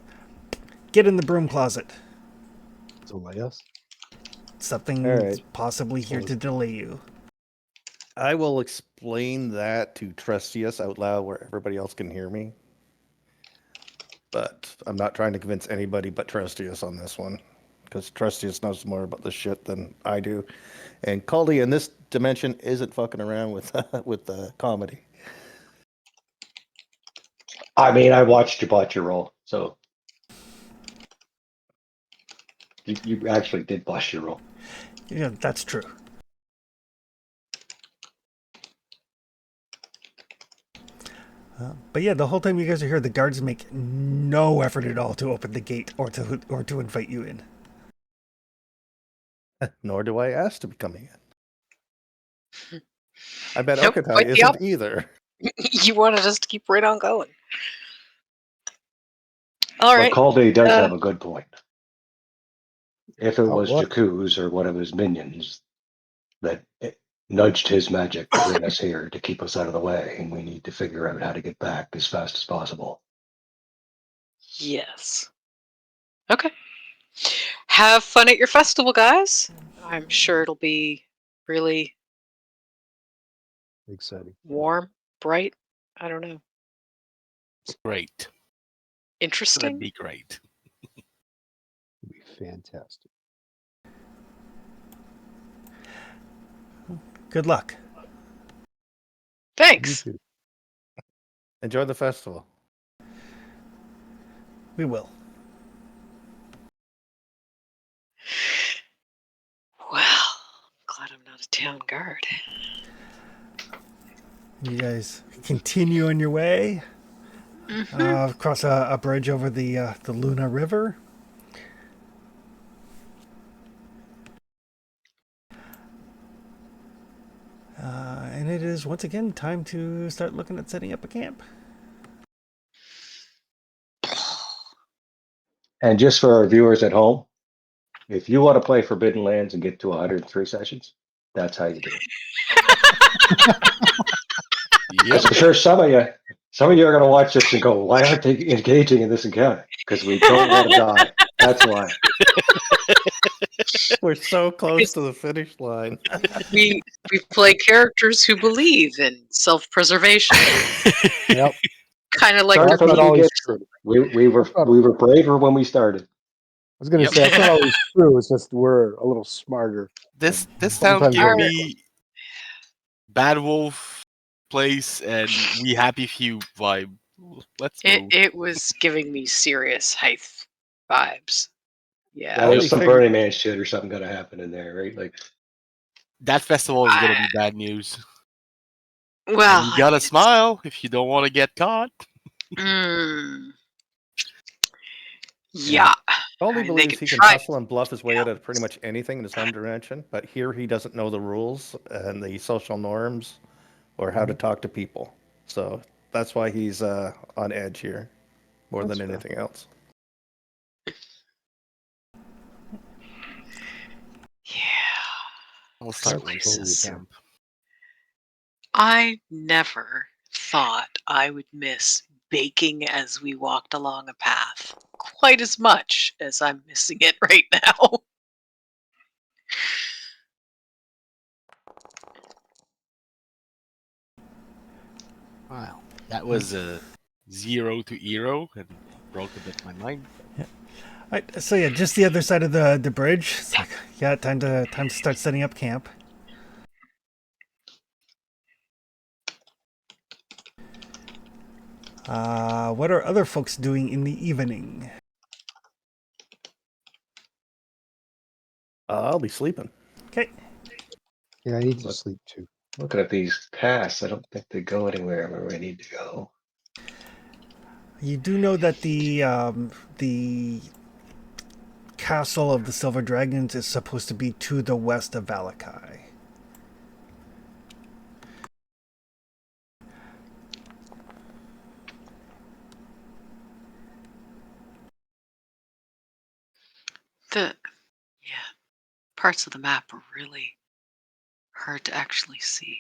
get in the broom closet. Delay us. Something All right. possibly here to delay you. I will explain that to Trustius out loud where everybody else can hear me. But I'm not trying to convince anybody but Trustius on this one. Because Trustius knows more about this shit than I do. And Caldy in this dimension isn't fucking around with with the comedy. I mean, I watched you botch your roll, so you actually did botch your roll. Yeah, that's true. But yeah, the whole time you guys are here, the guards make no effort at all to open the gate or to invite you in. Nor do I ask to be coming in. I bet Nope, Okatai quite the isn't opposite. either. You wanted us to keep right on going. All But right. Calde does have a good point. If it Oh, was what? Jakuz or one of his minions that nudged his magic to bring us here to keep us out of the way, and we need to figure out how to get back as fast as possible. Yes. Okay. Have fun at your festival, guys. I'm sure it'll be really Exciting. warm, bright. I don't know. Great. That'd Interesting. be great. It'd be fantastic. Good luck. Thanks. You too. Enjoy the festival. We will. Well, glad I'm not a town guard. You guys continue on your way across a bridge over the Luna River. And it is once again time to start looking at setting up a camp. And just for our viewers at home, if you want to play Forbidden Lands and get to 103 sessions, that's how you do it. Yep. Because I'm sure some of you are going to watch this and go, "Why aren't they engaging in this encounter?" Because we don't want to die. That's why. We're so close to the finish line. we play characters who believe in self-preservation, Yep. kind of like Sorry That's for not you always kids. true. We were braver when we started. I was going to Yep. say that's not always true. It's just we're a little smarter. This And town sometimes gave we're- me Bad Wolf place and We Happy Few vibe. Let's move. It was giving me serious height vibes. Yeah, Yeah. Well, there's he some figured- Burning Man shit or something gonna happen in there, right? Like, That festival is gonna I- be bad news. Well, And you I gotta mean, it's- smile if you don't want to get caught. Mm. Yeah. Baldy I mean, they believes could he can try. hustle and bluff his way out of pretty much anything in his home dimension, but here he doesn't know the rules and the social norms or how to talk to people. So that's why he's on edge here more That's than fair. anything else. Yeah. I'll start That's with totally places. fair. camp. I never thought I would miss baking as we walked along a path quite as much as I'm missing it right now. Wow, that was a 0 to hero and broke a bit my mind. Right, so yeah, just the other side of the bridge. It's like, yeah, time to start setting up camp. What are other folks doing in the evening? I'll be sleeping. Okay. Yeah, I need to Look. sleep too. looking at these paths, I don't think they go anywhere where we need to go. You do know that the castle of the Silver Dragons is supposed to be to the west of Valakai. The yeah, parts of the map are really hard to actually see.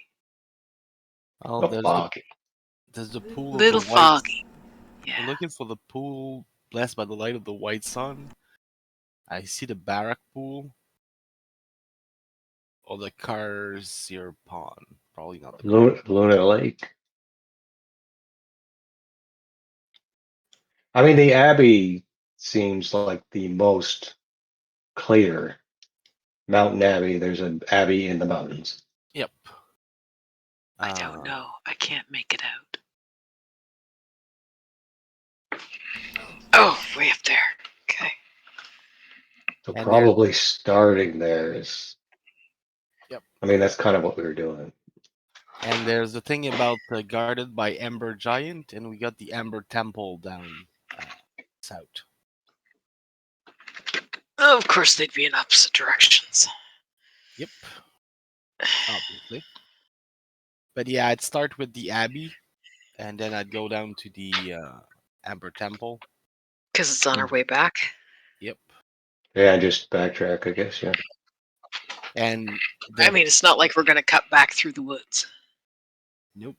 Well, Oh, foggy. there's the pool of Little the white. foggy. We're Yeah. looking for the pool blessed by the light of the white sun. I see the barrack pool. Or the Carzier Pond. Probably not the Luna Lake. I mean, the Abbey seems like the most clear. Mountain Abbey. There's an abbey in the mountains. Yep. I don't know. I can't make it out. Oh, way up there. Okay. So And probably starting there is. Yep. I mean, that's kind of what we were doing. And there's the thing about guarded by Ember Giant, and we got the Ember Temple down south. Oh, of course, they'd be in opposite directions. Yep. Obviously. But yeah, I'd start with the Abbey, and then I'd go down to the Ember Temple. Because it's on our way back. Yep. Yeah, just backtrack, I guess. Yeah. And I mean, it's not like we're going to cut back through the woods. Nope.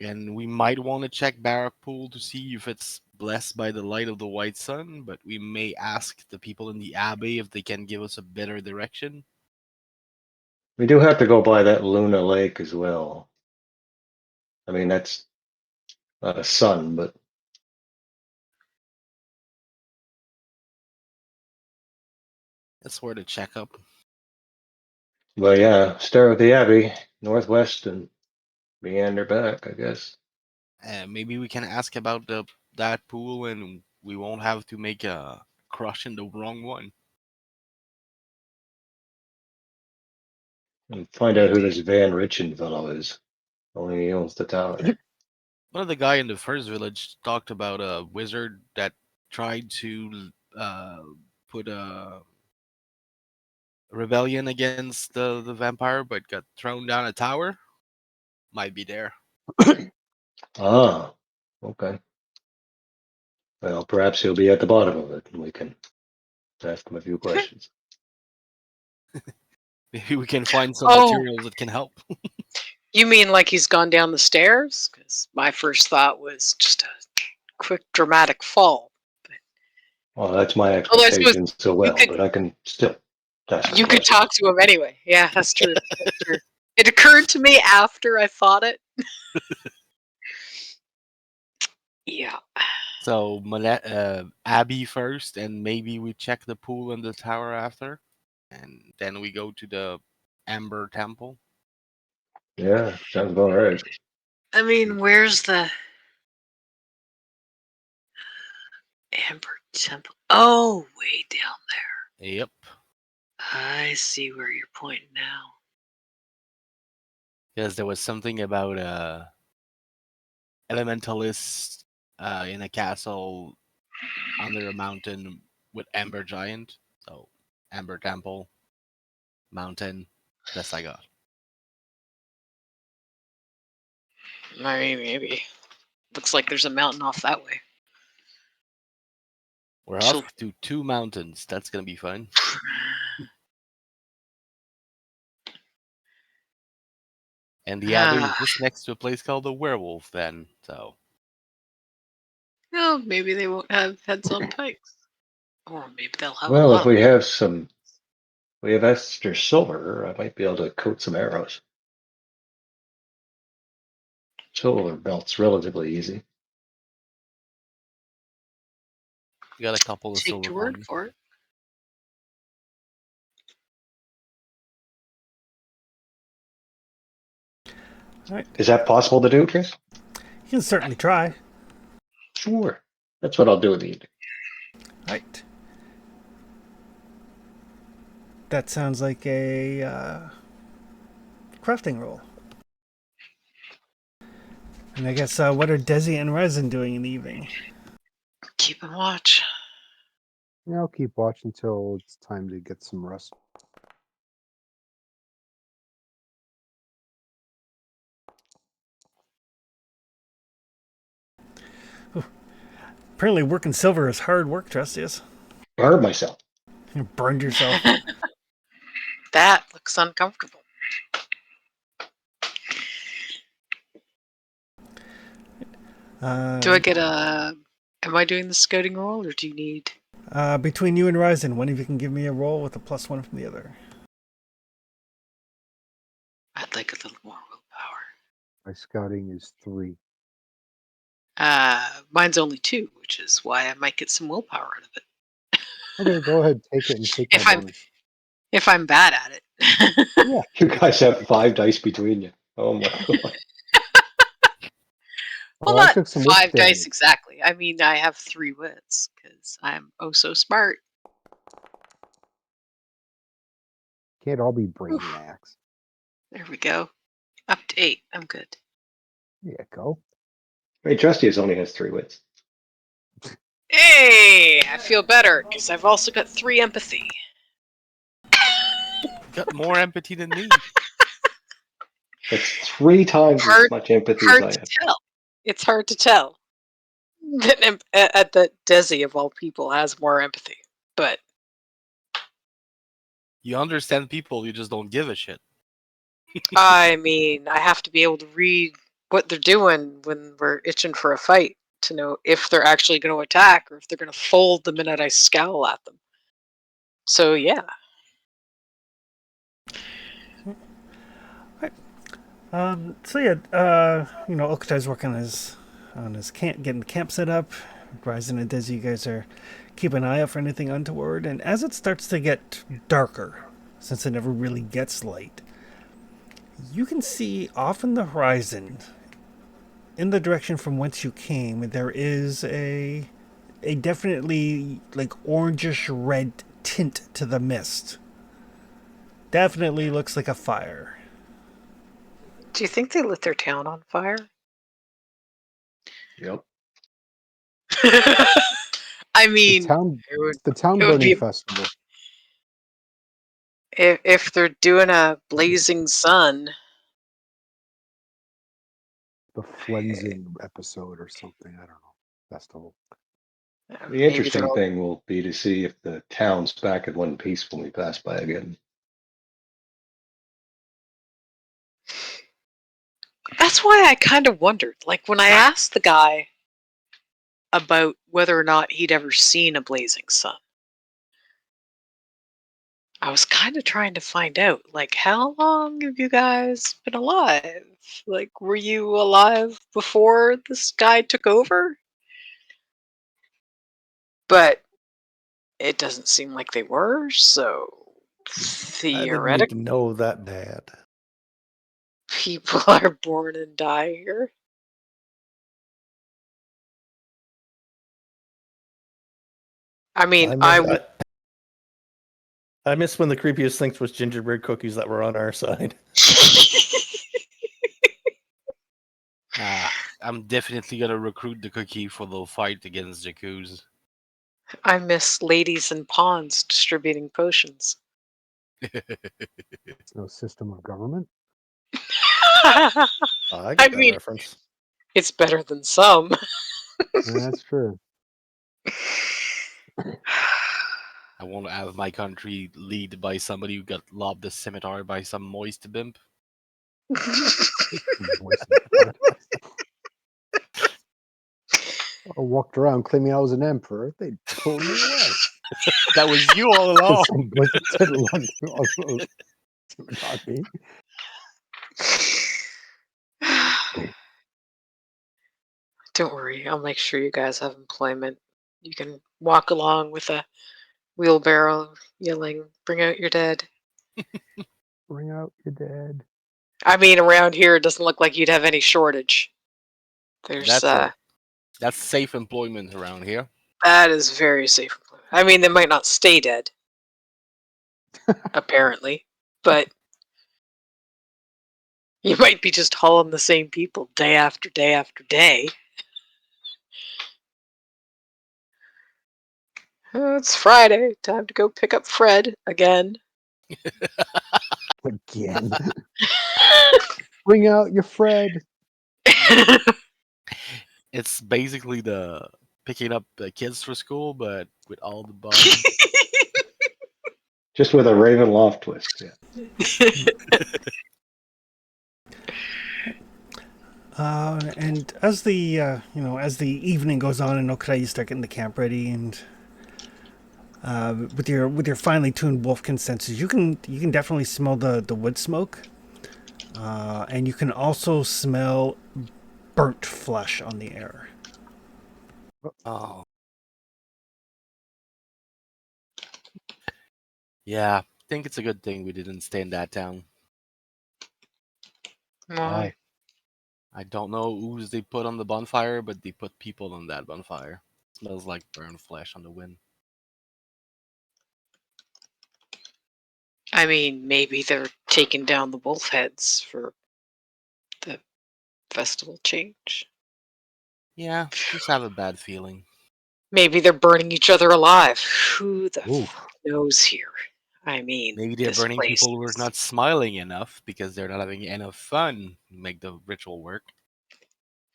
And we might want to check Barrack Pool to see if it's blessed by the light of the white sun, but we may ask the people in the Abbey if they can give us a better direction. We do have to go by that Luna Lake as well. I mean, that's not a sun, but That's where to check up. yeah, start with the Abbey, northwest, and meander back, I guess. Maybe we can ask about that pool, and we won't have to make a crush in the wrong one. And find out who this Van Richen fellow is. Only he owns the tower. One of the guy in the first village talked about a wizard that tried to put a rebellion against the vampire, but got thrown down a tower. Might be there. Ah, okay. Well, perhaps he'll be at the bottom of it, and we can ask him a few questions. Maybe we can find some Oh. materials that can help. You mean like he's gone down the stairs? Because my first thought was just a quick, dramatic fall. Well, that's my Although I suppose expectation so well, could- but I can still ask some You could questions. talk to him anyway. Yeah, that's true. That's true. It occurred to me after I thought it. Yeah. So Abbey first, and maybe we check the pool and the tower after, and then we go to the Amber Temple. Yeah, sounds about right. I mean, where's the Amber Temple? Oh, way down there. Yep. I see where you're pointing now. Because there was something about elementalist in a castle under a mountain with Amber Giant. So Amber Temple, mountain. Best I got. I mean, maybe. Looks like there's a mountain off that way. We're She'll- off to 2 mountains. That's gonna be fun. And the abbey is just next to a place called the Werewolf. Then, so Well, maybe they won't have heads on pikes. Or maybe they'll have a Well, lot if of we have extra silver, I might be able to coat some arrows. Silver belt's relatively easy. we got a couple of Take silver your word coins. for it. Is that possible to do, Chris? You can certainly try. Sure. That's what I'll do in the evening. Right. That sounds like a crafting roll. And I guess what are Desi and Resin doing in the evening? Keep and watch. Yeah, I'll keep watch until it's time to get some rest. Apparently, working silver is hard work, Trustius. I hurt myself. You burned yourself. That looks uncomfortable. Do I get a... Am I doing the scouting roll, or do you need... Between you and Ryzen, one of you can give me a roll with a +1 from the other. I'd like a little more willpower. My scouting is 3. Mine's only 2, which is why I might get some willpower out of it. Okay, go ahead, take it and take my bonus. If I'm bad at it. Yeah. You guys have 5 dice between you. Oh my god. Well, I not took some 5 wit dice damage. exactly. I mean, I have 3 wits, because I'm oh so smart. Can't all be brainiacs. There we go. Up to 8. I'm good. There you go. Hey, Trustius only has 3 wits. Hey! I feel better, because I've also got 3 empathy. Got more empathy than me. That's 3 times as much empathy as I Hard to have. tell. It's hard to tell that Desi, of all people, has more empathy. But You understand people, you just don't give a shit. I mean, I have to be able to read what they're doing when we're itching for a fight to know if they're actually going to attack or if they're going to fold the minute I scowl at them. So yeah. Okutai's working on his camp, getting the camp set up. Ryzen and Desi, you guys are keeping an eye out for anything untoward. And as it starts to get darker, since it never really gets light, you can see off in the horizon, in the direction from whence you came, there is a definitely like orangish red tint to the mist. Definitely looks like a fire. Do you think they lit their town on fire? Yep. I mean, The town it would burning be festival. if they're doing a blazing sun. The Flensing episode or something. I don't know. Festival. The Maybe interesting thing will be to see if the town's back in one piece when we pass by again. That's why I kind of wondered. Like when I asked the guy about whether or not he'd ever seen a blazing sun, I was kind of trying to find out, like, how long have you guys been alive? Like, were you alive before this guy took over? But it doesn't seem like they were, so I didn't need Theoretic to know that bad. people are born and die here. I mean, I miss when the creepiest things was gingerbread cookies that were on our side. I'm definitely gonna recruit the cookie for the fight against Jakuz. I miss ladies in ponds distributing potions. No system of government. I I get that mean, reference. it's better than some. That's true. I want to have my country lead by somebody who got lobbed a scimitar by some moist bimp. Voice of God. I walked around claiming I was an emperor. They pulled me away. That was you all along. Some boys said lug all those scimitar me. Don't worry, I'll make sure you guys have employment. You can walk along with a wheelbarrow yelling, "Bring out your dead." Bring out your dead. I mean, around here it doesn't look like you'd have any shortage. There's That's safe employment around here. that is very safe. I mean, they might not stay dead, apparently, but you might be just hauling the same people day after day after day. Oh, it's Friday. Time to go pick up Fred again. Again. Bring out your Fred. It's basically the picking up the kids for school, but with all the bugs. Just with a Ravenloft twist. Yeah. And as the as the evening goes on in Okra, you start getting the camp ready, and with your finely tuned Wolfkin senses, you can definitely smell the wood smoke, and you can also smell burnt flesh on the air. Oh. Yeah, I think it's a good thing we didn't stay in that town. Aye. I don't know who's they put on the bonfire, but they put people on that bonfire. Smells like burned flesh on the wind. I mean, maybe they're taking down the wolf heads for the festival change. Yeah, just have a bad feeling. Maybe they're burning each other alive. Who the Ooh. fuck knows here? I mean, Maybe they're this burning place people who are is not smiling enough because they're not having enough fun to make the ritual work.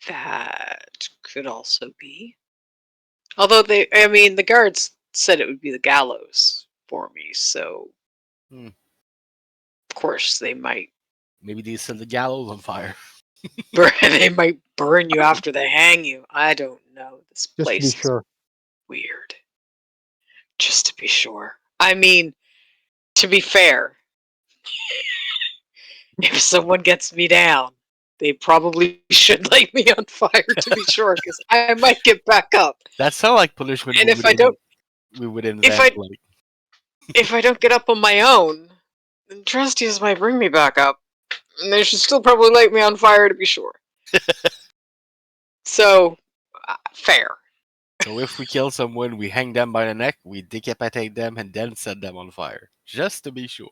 That could also be. Although the guards said it would be the gallows for me, so Hmm. of course they might Maybe they set the gallows on fire. they might burn you after they hang you. I don't know. This Just to be place is sure. weird. Just to be sure. I mean, to be fair, if someone gets me down, they probably should light me on fire to be sure, because I might get back up. That sounds like punishment And if I don't invent. if I don't get up on my own, then trustees might bring me back up. And they should still probably light me on fire to be sure. So, fair. So if we kill someone, we hang them by the neck, we decapitate them, and then set them on fire, just to be sure.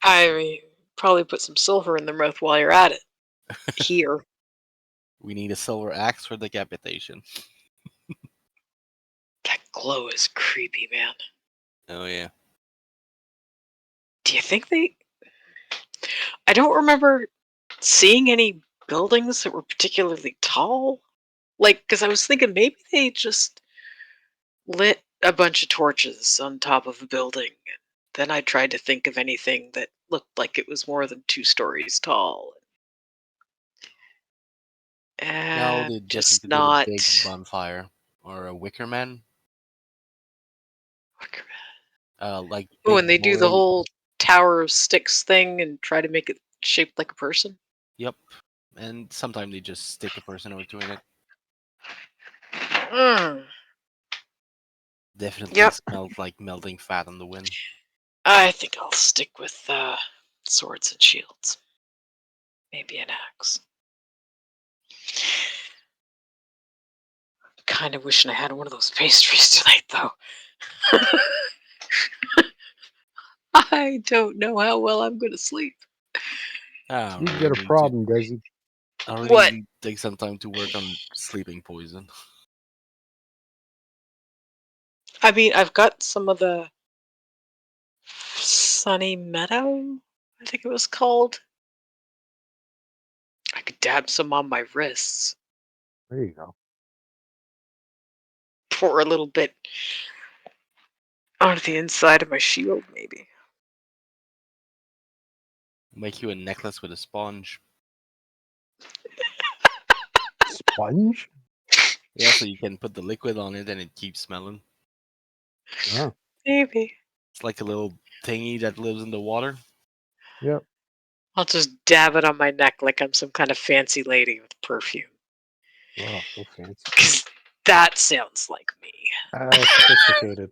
I mean, probably put some silver in their mouth while you're at it. Here. We need a silver axe for decapitation. That glow is creepy, man. Oh yeah. Do you think I don't remember seeing any buildings that were particularly tall. Like, because I was thinking maybe they just lit a bunch of torches on top of a building. Then I tried to think of anything that looked like it was more than 2 stories tall. No, they Just definitely did a not. big bonfire or a wicker man. Like Oh, big and they do the boy. whole Tower of Sticks thing and try to make it shaped like a person. Yep. And sometimes they just stick a person or two in it. Mm. Definitely Yep. smells like melting fat on the wind. I think I'll stick with swords and shields. Maybe an axe. Kind of wishing I had one of those pastries tonight, though. I don't know how well I'm going to sleep. I You don't know, get a problem, Desi. I really What? need to take some time to work on sleeping poison. I mean, I've got some of the Sunny Meadow, I think it was called. I could dab some on my wrists. There you go. Pour a little bit onto the inside of my shield, maybe. Make you a necklace with a sponge. Sponge? Yeah, so you can put the liquid on it and it keeps smelling. Oh, Maybe. It's like a little thingy that lives in the water. yep. I'll just dab it on my neck like I'm some kind of fancy lady with perfume. Wow, so fancy. Because that sounds like me. Sophisticated.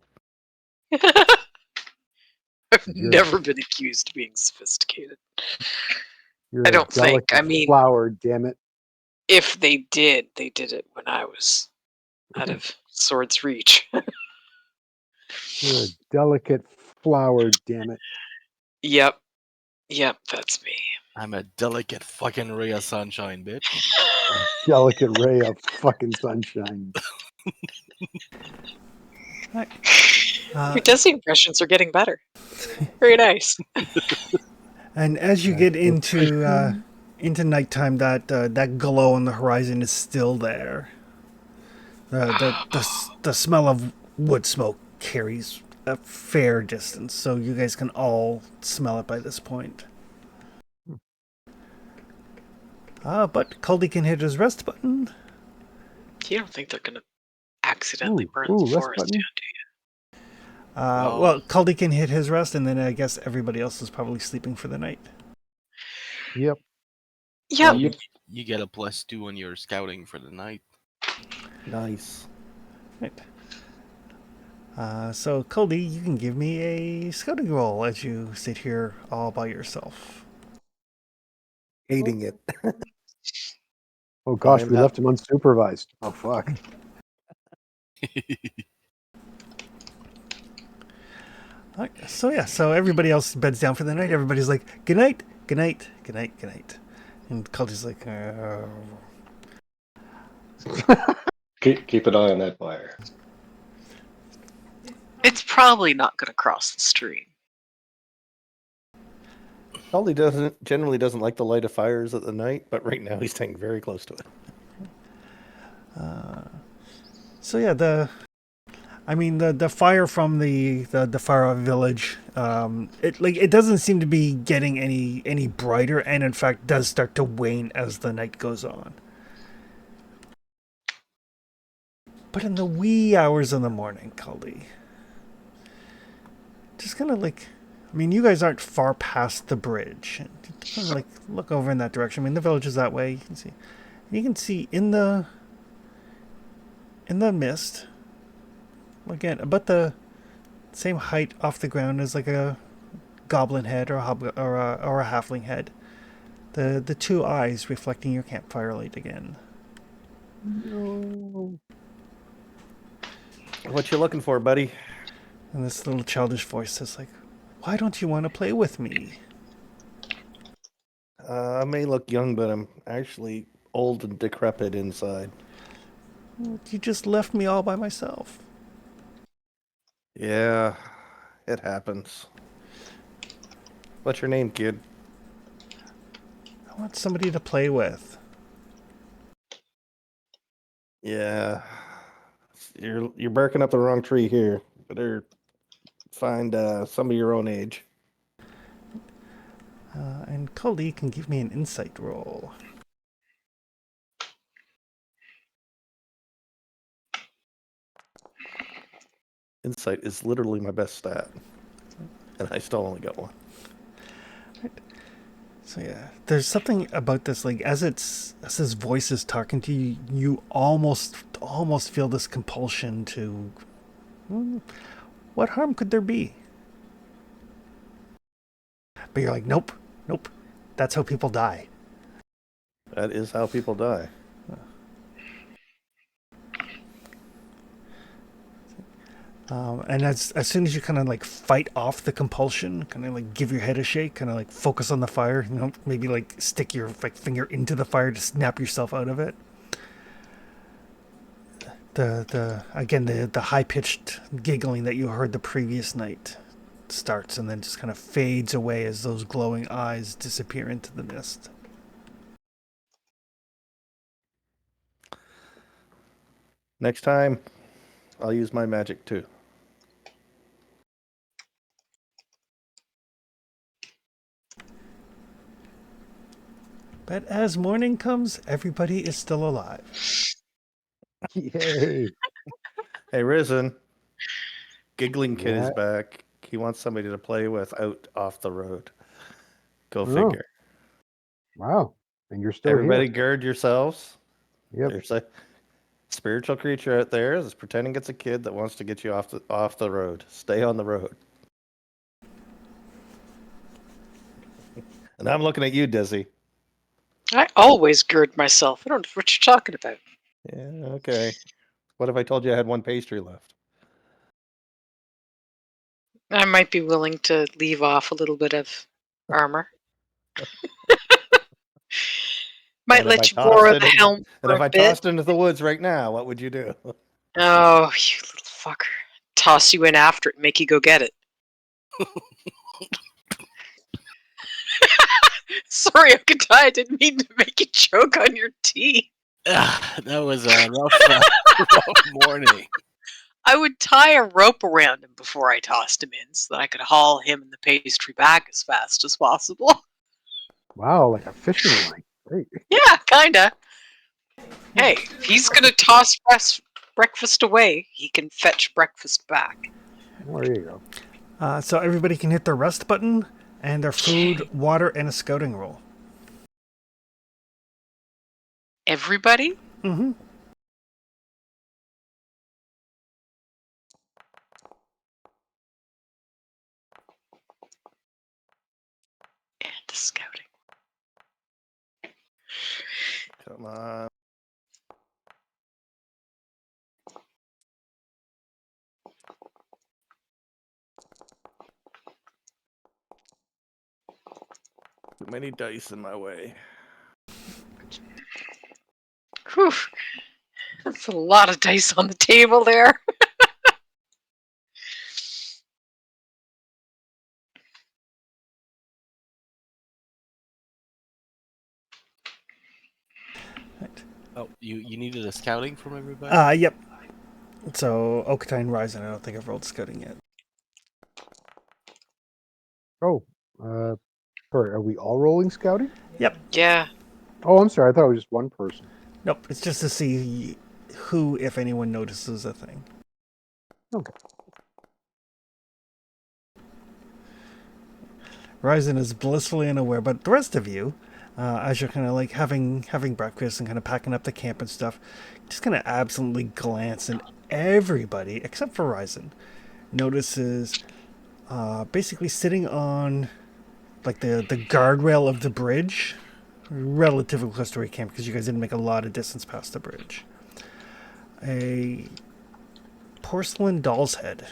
I've You're, never been accused of being sophisticated. you're I a don't think. delicate I mean, flower, damn it. if they did it when I was out of sword's reach. You're a delicate flower, damn it. Yep, that's me. I'm a delicate fucking ray of sunshine, bitch. Delicate ray of fucking sunshine. Your Desi impressions are getting better. Very nice. And as you get into nighttime, that glow on the horizon is still there. The smell of wood smoke carries a fair distance, so you guys can all smell it by this point. But Caldy can hit his rest button. You don't think they're gonna accidentally burn the rest forest button? down, do you? Well, Caldy can hit his rest, and then I guess everybody else is probably sleeping for the night. Yep. Yep. Well, you get a +2 on your scouting for the night. Nice. Right. So, Caldy, you can give me a scouting roll as you sit here all by yourself. Hating it. Oh gosh, Fine, we left him unsupervised. Oh fuck. Alright, so everybody else beds down for the night. Everybody's like, good night, good night, good night, good night. And Caldy's like, Keep an eye on that fire. It's probably not gonna cross the stream. Caldy generally doesn't like the light of fires at the night, but right now he's staying very close to it. So yeah, the fire from the far village, it doesn't seem to be getting any brighter, and in fact does start to wane as the night goes on. But in the wee hours of the morning, Caldy, just kind of you guys aren't far past the bridge. Kind of look over in that direction. The village is that way. You can see in the mist, again, about the same height off the ground as like a goblin head or a halfling head. The two eyes reflecting your campfire light again. No. What you looking for, buddy? And this little childish voice says why don't you want to play with me? I may look young, but I'm actually old and decrepit inside. You just left me all by myself. Yeah, it happens. What's your name, kid? I want somebody to play with. Yeah, you're barking up the wrong tree here. Better find some of your own age. And Caldy can give me an insight roll. Insight is literally my best stat, and I still only got one. So yeah, there's something about this, as his voice is talking to you, you almost feel this compulsion to, what harm could there be? But you're like, nope, nope. That's how people die. That is how people die. And as soon as you kind of like fight off the compulsion, kind of like give your head a shake, kind of like focus on the fire, maybe like stick your like finger into the fire to snap yourself out of it. The high pitched giggling that you heard the previous night starts and then just kind of fades away as those glowing eyes disappear into the mist. Next time, I'll use my magic too. But as morning comes, everybody is still alive. Yay! Hey, Risen. Giggling Kid is Yeah. back. He wants somebody to play with out off the road. Go Oh. figure. Wow. And you're still Everybody here. gird yourselves. Yep. There's a spiritual creature out there that's pretending it's a kid that wants to get you off the road. Stay on the road. And I'm looking at you, Dizzy. I always gird myself. I don't know what you're talking about. Yeah, okay. What if I told you I had one pastry left? I might be willing to leave off a little bit of armor. Might And if I let you tossed borrow it the in- helm And for if a I bit. tossed into the woods right now, what would you do? Oh, you little fucker. Toss you in after it and make you go get it. Sorry, Okatai, I didn't mean to make you choke on your tea. That was a rough morning. I would tie a rope around him before I tossed him in so that I could haul him and the pastry back as fast as possible. Wow, like a fishing line. Great. Yeah, kinda. Hey, if he's gonna toss breakfast away, he can fetch breakfast back. Well, there you go. So everybody can hit their rest button and their food, water, and a scouting roll. Everybody? Mm-hmm. And scouting. Come on. Too many dice in my way. Whew. That's a lot of dice on the table there. Oh, you needed a scouting from everybody? Yep. So Okatai and Ryzen, I don't think I've rolled scouting yet. Oh, sorry. Are we all rolling scouting? Yep. Yeah. Oh, I'm sorry. I thought it was just one person. Nope. It's just to see who, if anyone, notices a thing. Okay. Ryzen is blissfully unaware, but the rest of you, as you're kind of like having breakfast and kind of packing up the camp and stuff, just kind of absently glance, and everybody except for Ryzen notices basically sitting on like the guardrail of the bridge, relatively close to where you camp because you guys didn't make a lot of distance past the bridge. A porcelain doll's head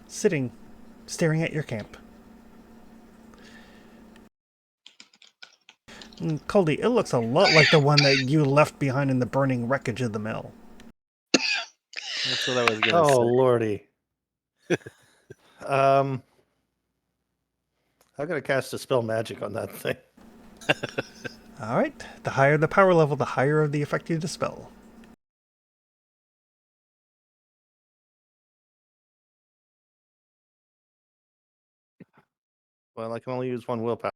sitting, staring at your camp. Caldy, it looks a lot like the one that you left behind in the burning wreckage of the mill. That's what I was gonna Oh, say. lordy. I'm gonna cast Dispel Magic on that thing. All right. The higher the power level, the higher the effect you dispel. Well, I can only use one willpower.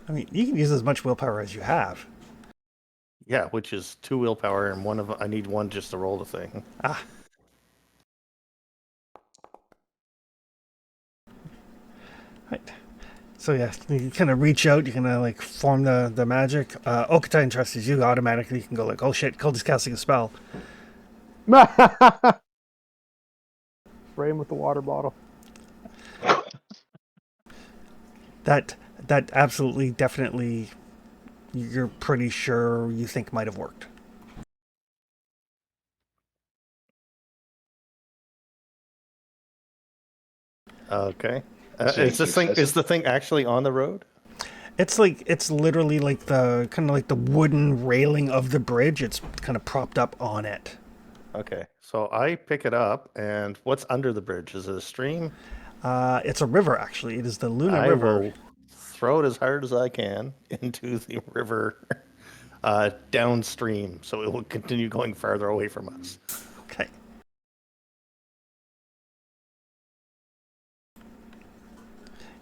I mean, you can use as much willpower as you have. Yeah, which is 2 willpower, and I need one just to roll the thing. Ah. Right. So yeah, you kind of reach out, you kind of like form the magic. Okatai entrusts you automatically. You can go like, oh shit, Caldy's casting a spell. Spray him with the water bottle. That absolutely, definitely, you're pretty sure you think might have worked. Okay. Same Is this thing? Is successes. the thing actually on the road? It's literally like the kind of like the wooden railing of the bridge. It's kind of propped up on it. Okay. So I pick it up, and what's under the bridge? Is it a stream? It's a river, actually. It is the Luna I River. will throw it as hard as I can into the river downstream, so it will continue going farther away from us. Okay.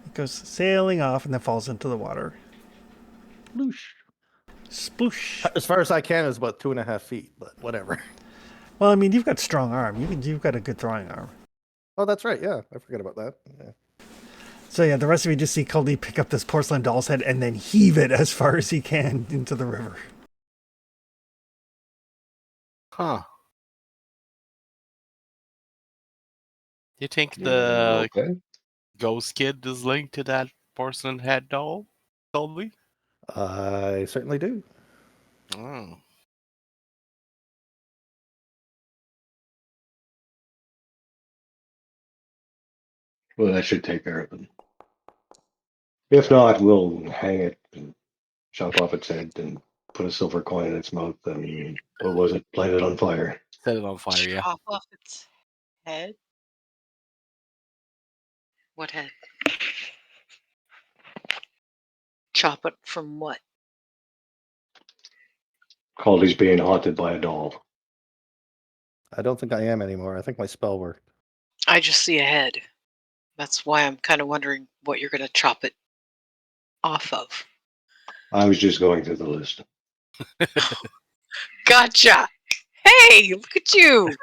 It goes sailing off and then falls into the water. Loosh. Sploosh. As far as I can, is about 2.5 feet, but whatever. Well, I mean, you've got strong arm. You've got a good throwing arm. Oh, that's right. Yeah, I forgot about that. Yeah. So yeah, the rest of you just see Cully pick up this porcelain doll's head and then heave it as far as he can into the river. Huh. You think the Okay. ghost kid is linked to that porcelain head doll, Colby? I certainly do. Oh. Well, that should take care of it. If not, we'll hang it and chop off its head and put a silver coin in its mouth and what was it? Light it on fire. Set it on fire, yeah. Chop off its head? What head? Chop it from what? Caldy's being haunted by a doll. I don't think I am anymore. I think my spell worked. I just see a head. That's why I'm kind of wondering what you're going to chop it off of. I was just going through the list. Gotcha. Hey, look at you.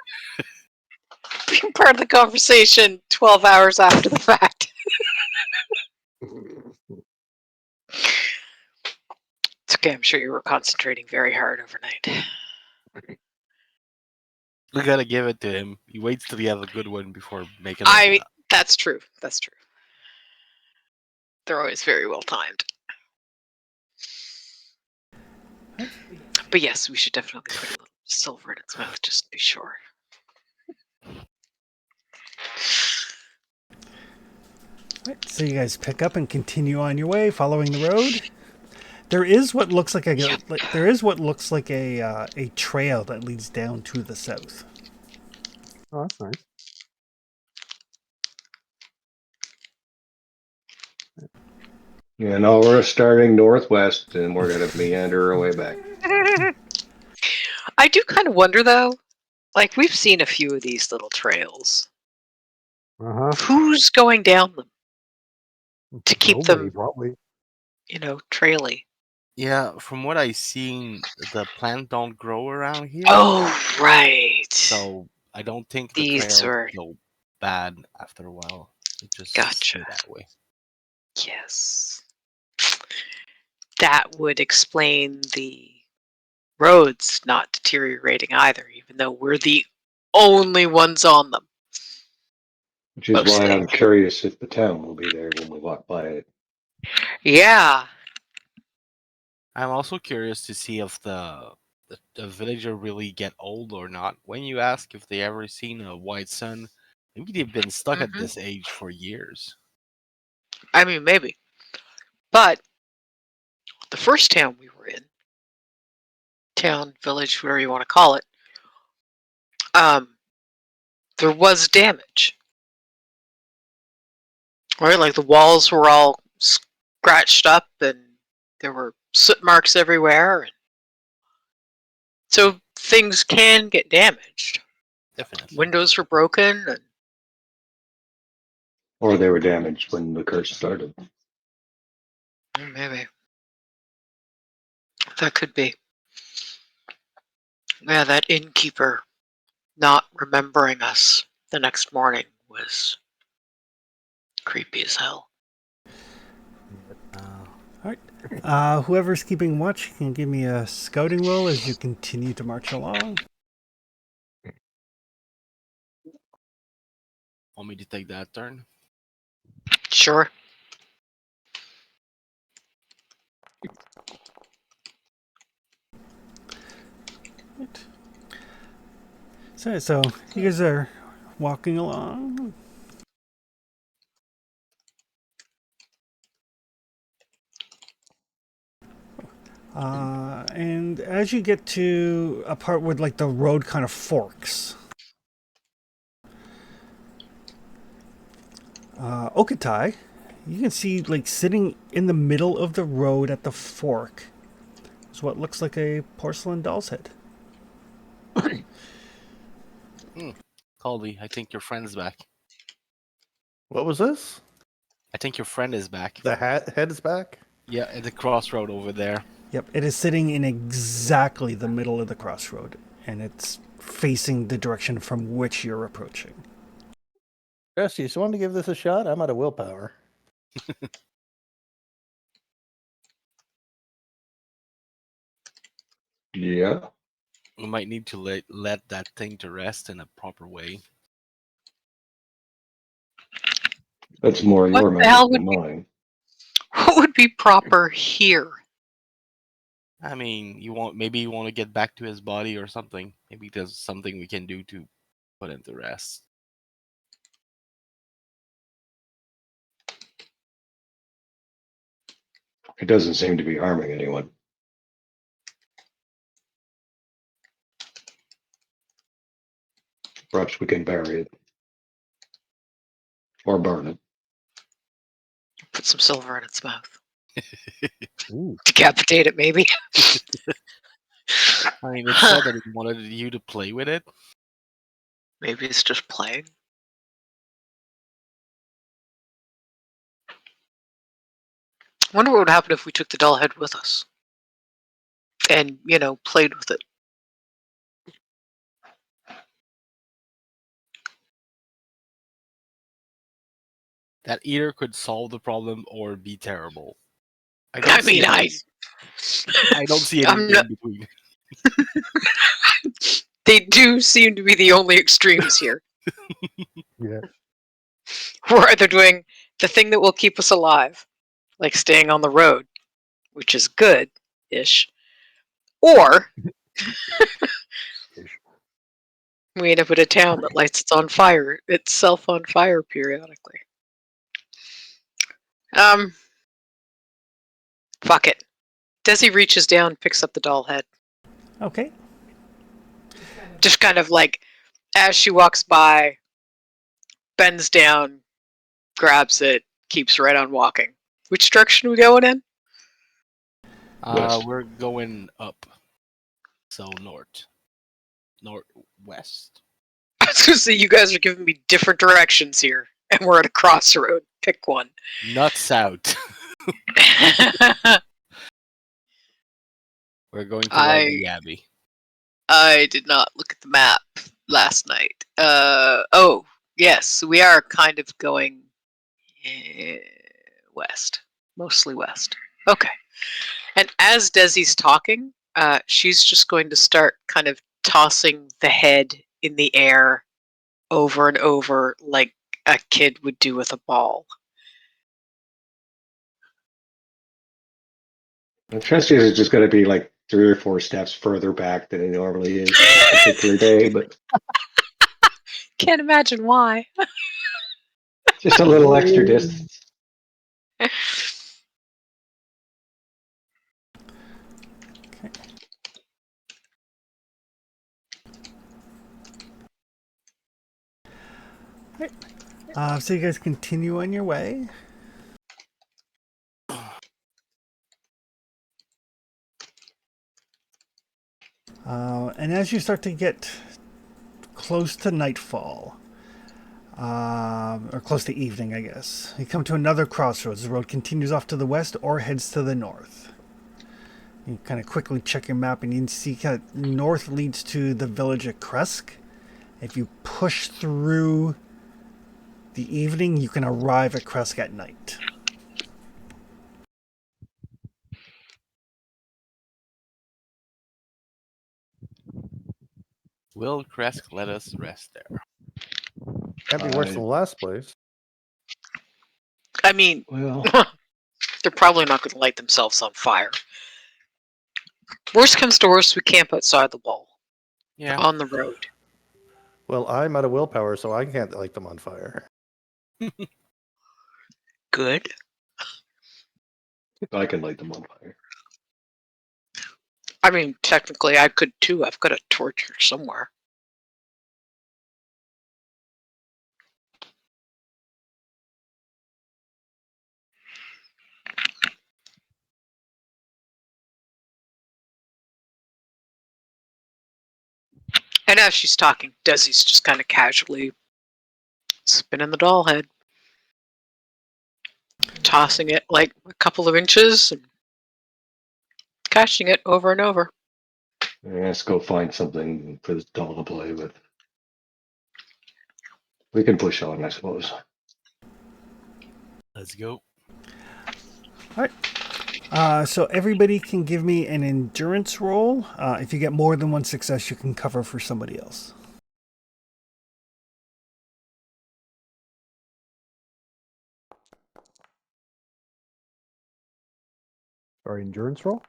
Being part of the conversation 12 hours after the fact. It's okay. I'm sure you were concentrating very hard overnight. We gotta give it to him. He waits till he has a good one before making it. That's true. That's true. They're always very well timed. But yes, we should definitely put a little silver in its mouth just to be sure. Right, so you guys pick up and continue on your way, following the road. There is what looks like a a trail that leads down to the south. Oh, that's nice. Yeah, no, we're starting northwest and we're going to meander our way back. I do kind of wonder though, like we've seen a few of these little trails. Uh-huh. Who's going down them to keep Nobody, them, probably. traily? Yeah, from what I seen, the plant don't grow around here. Oh, right. So I don't think the These trail were go bad after a while. It just Gotcha. stay that way. Yes. That would explain the roads not deteriorating either, even though we're the only ones on them. Which is why Mostly. I'm curious if the town will be there when we walk by it. Yeah. I'm also curious to see if the villager really get old or not. When you ask if they ever seen a white sun, maybe they've been stuck at this age for years. I mean, maybe. But the first town we were in, town, village, whatever you want to call it, there was damage. Right? Like the walls were all scratched up and there were soot marks everywhere. And so things can get damaged. Definitely. Windows were broken. And Or they were damaged when the curse started. maybe. That could be. Yeah, that innkeeper not remembering us the next morning was creepy as hell. Whoever's keeping watch can give me a scouting roll as you continue to march along. Want me to take that turn? Sure. So you guys are walking along. And as you get to a part where like the road kind of forks, Okatai, you can see like sitting in the middle of the road at the fork is what looks like a porcelain doll's head. Caldy, I think your friend's back. What was this? I think your friend is back. The head is back? Yeah, at the crossroad over there. Yep, it is sitting in exactly the middle of the crossroad, and it's facing the direction from which you're approaching. Jesse, you want to give this a shot? I'm out of willpower. Yeah. We might need to let that thing to rest in a proper way. That's more What your the hell magic than would mine. What would be proper here? I mean, maybe you want to get back to his body or something. Maybe there's something we can do to put him to rest. It doesn't seem to be harming anyone. Perhaps we can bury it. Or burn it. Put some silver in its mouth. Ooh. Decapitate it, maybe. I mean, it said that it wanted you to play with it. Maybe it's just playing. I wonder what would happen if we took the doll head with us. And, played with it. That either could solve the problem or be terrible. I I mean, don't see I'm anything not- in between. They do seem to be the only extremes here. Yeah. We're either doing the thing that will keep us alive, like staying on the road, which is good-ish, or we end up in a town that lights itself on fire periodically. Fuck it. Desi reaches down, picks up the doll head. Okay. Just kind of like, as she walks by, bends down, grabs it, keeps right on walking. Which direction are we going in? West. We're going up. So northwest. I was going to say, you guys are giving me different directions here, and we're at a crossroad. Pick one. Not south. We're going toward the Abbey. I did not look at the map last night. Oh, yes, we are kind of going west. Mostly west. Okay. And as Desi's talking, she's just going to start kind of tossing the head in the air over and over like a kid would do with a ball. And Chester's is just going to be like 3 or 4 steps further back than it normally is on a particular day, but Can't imagine why. just a little extra distance. So you guys continue on your way. And as you start to get close to nightfall, or close to evening, I guess, you come to another crossroads. The road continues off to the west or heads to the north. You kind of quickly check your map and you can see kind of north leads to the village of Kresk. If you push through the evening, you can arrive at Kresk at night. Will Kresk let us rest there? Can't be worse than the last place. I mean, Well, they're probably not going to light themselves on fire. Worst comes to worst, we camp outside the wall Yeah. on the road. Well, I'm out of willpower, so I can't light them on fire. Good. I can light them on fire. I mean, technically, I could too. I've got a torch here somewhere. And as she's talking, Desi's just kind of casually spinning the doll head, tossing it like a couple of inches and catching it over and over. Let's go find something for this doll to play with. We can push on, I suppose. Let's go. So everybody can give me an endurance roll. If you get more than one success, you can cover for somebody else. Sorry, endurance roll?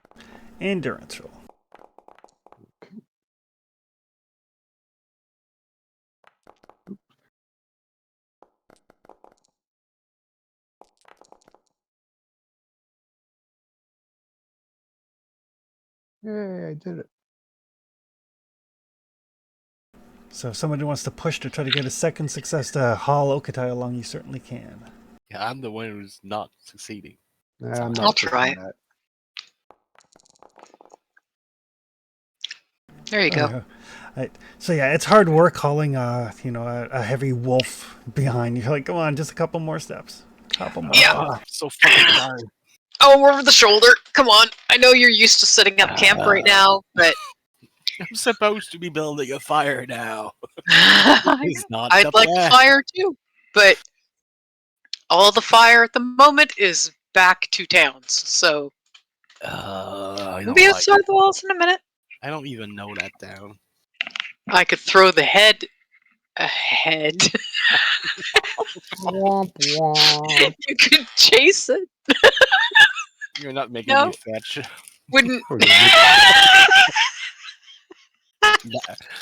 Endurance roll. Yay, I did it. So if somebody wants to push to try to get a second success to haul Okatai along, you certainly can. Yeah, I'm the one who's not succeeding. Nah, I'm I'll not try. pushing that. There you go. So yeah, it's hard work hauling a heavy wolf behind you. You're like, come on, just a couple more steps. Couple more. Yeah. I'm so fucking tired. Oh, over the shoulder. Come on. I know you're used to setting up camp right now, but I'm supposed to be building a fire now. It's not I'd the like plan. fire too. But all the fire at the moment is back to towns. So I we'll don't be like. outside the walls in a minute. I don't even know that town. I could throw the head ahead. Womp womp. You could chase it. You're not making No. me fetch. Wouldn't. We're gonna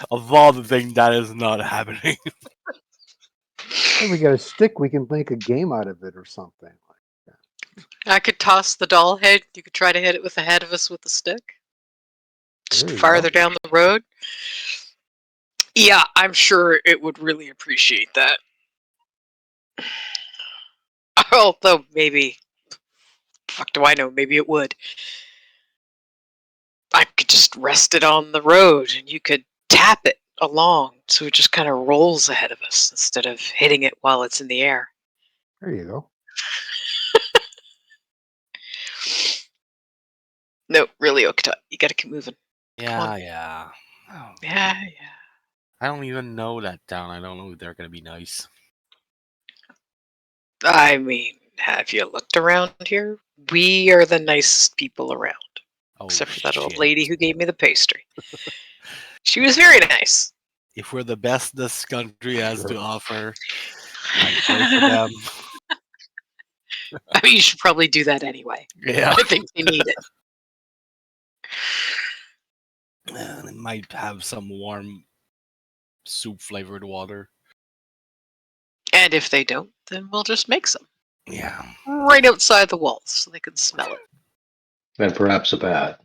Of all the things, that is not happening. If we get a stick, we can make a game out of it or something. I could toss the doll head. You could try to hit it with the head of us with a stick. Just There you farther go. down the road. Yeah, I'm sure it would really appreciate that. Although maybe, fuck do I know, maybe it would. I could just rest it on the road and you could tap it along so it just kind of rolls ahead of us instead of hitting it while it's in the air. There you go. No, really, Okta, you gotta keep moving. Yeah, yeah. Oh, Yeah. I don't even know that town. I don't know if they're gonna be nice. I mean, have you looked around here? We are the nicest people around. Oh, Except for that shit. old lady who gave me the pastry. She was very nice. If we're the best this country has to offer, I'd go for them. I mean, you should probably do that anyway. Yeah. I think they need it. And it might have some warm soup flavored water. And if they don't, then we'll just make some. Yeah. Right outside the walls so they can smell it. And perhaps a bat.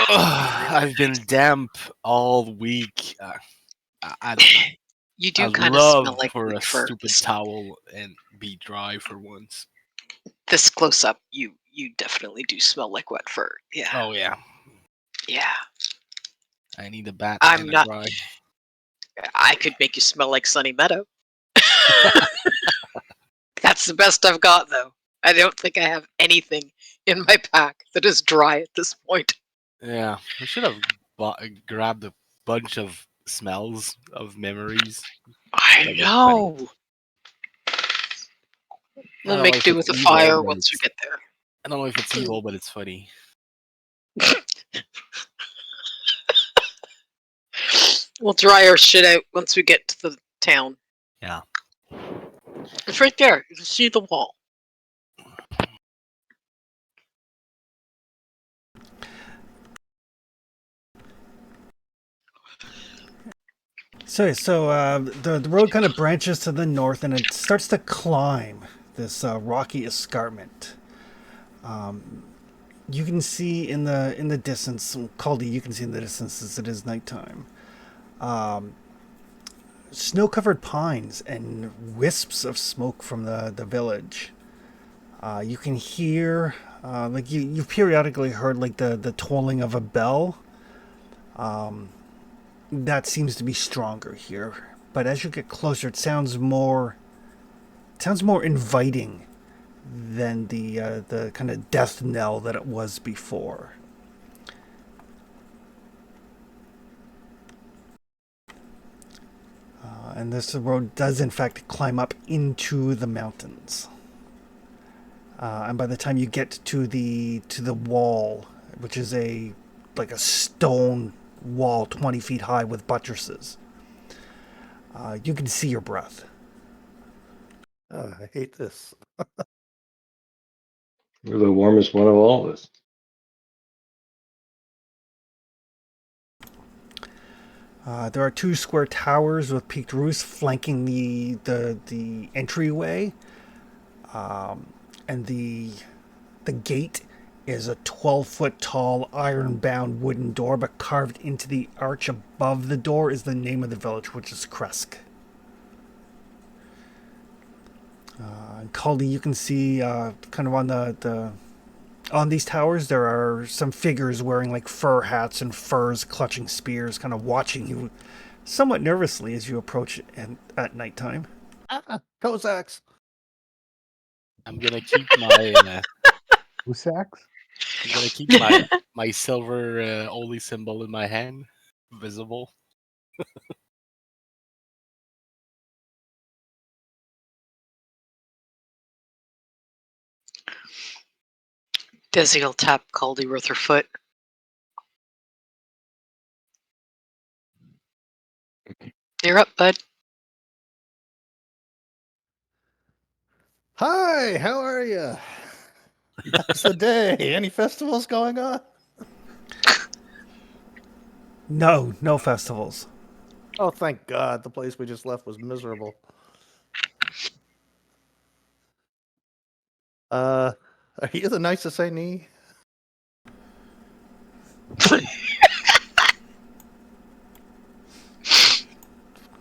I've been damp all week. I don't know. You do I'd kind of smell love like for a wheat fur. stupid towel and be dry for once. This close up, you definitely do smell like wet fur. Yeah. Oh yeah. Yeah. I need a bat I'm and a not- dry. I could make you smell like Sunny Meadow. That's the best I've got, though. I don't think I have anything in my pack that is dry at this point. Yeah, I should have grabbed a bunch of smells of memories. I That'd be know. We'll don't know make if do it's with the evil, fire but once we it's- get there. I don't know if it's evil, but it's funny. We'll dry our shit out once we get to the town. Yeah. It's right there. You can see the wall. So the road kind of branches to the north, and it starts to climb this rocky escarpment. You can see in the distance, Caldy, you can see in the distance as it is nighttime, snow-covered pines and wisps of smoke from the village. You can hear, like you've periodically heard like the tolling of a bell. That seems to be stronger here, but as you get closer, it sounds more inviting than the kind of death knell that it was before. And this road does in fact climb up into the mountains. And by the time you get to the wall, which is a stone wall 20 feet high with buttresses, you can see your breath. Oh, I hate this. You're the warmest one of all of us. There are two square towers with peaked roofs flanking the entryway, and the gate is a 12-foot tall iron-bound wooden door, but carved into the arch above the door is the name of the village, which is Kresk. And Caldy, you can see kind of on on these towers there are some figures wearing like fur hats and furs, clutching spears, kind of watching you somewhat nervously as you approach at nighttime. Cossacks! I'm gonna keep my Usaks? I'm gonna keep my silver holy symbol in my hand, visible. Desi will tap Caldy with her foot. You're up, bud. Hi, how are you? How's the day? Any festivals going on? No festivals. Oh, thank God. The place we just left was miserable. Are you the nicest I need?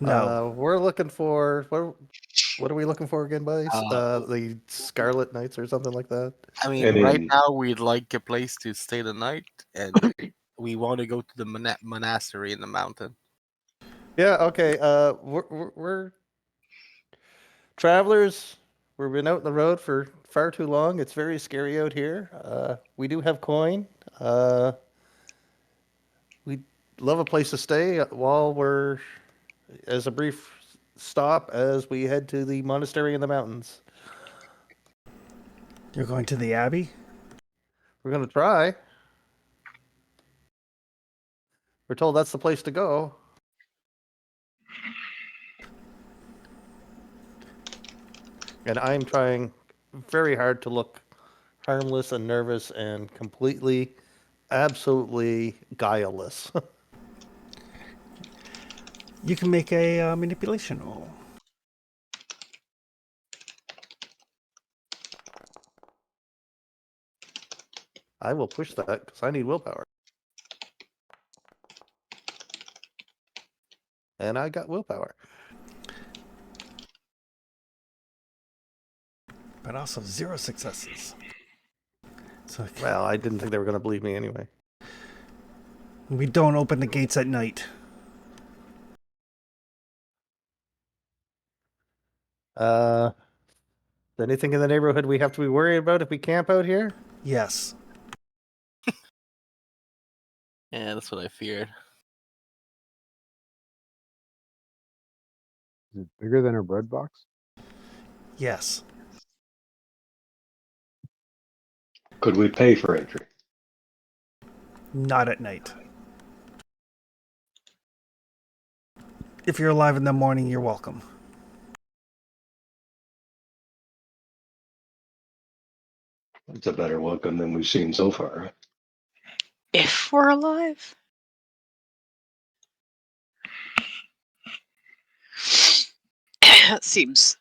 No. We're looking for what are we looking for again, buddies? Uh, The Scarlet Knights or something like that. I mean, And right in now we'd like a place to stay the night, and we want to go to the monastery in the mountain. Yeah, okay. We're travelers. We've been out on the road for far too long. It's very scary out here. We do have coin. We'd love a place to stay while we're as a brief stop as we head to the monastery in the mountains. You're going to the Abbey? We're gonna try. We're told that's the place to go. And I'm trying very hard to look harmless and nervous and completely, absolutely guileless. You can make a manipulation roll. I will push that because I need willpower. And I got willpower. But also 0 successes. So Well, I didn't think they were going to believe me anyway. we don't open the gates at night. Uh, anything in the neighborhood we have to be worried about if we camp out here? Yes. Yeah, that's what I feared. Is it bigger than a bread box? Yes. could we pay for entry? Not at night. If you're alive in the morning, you're welcome. It's a better welcome than we've seen so far. If we're alive. That seems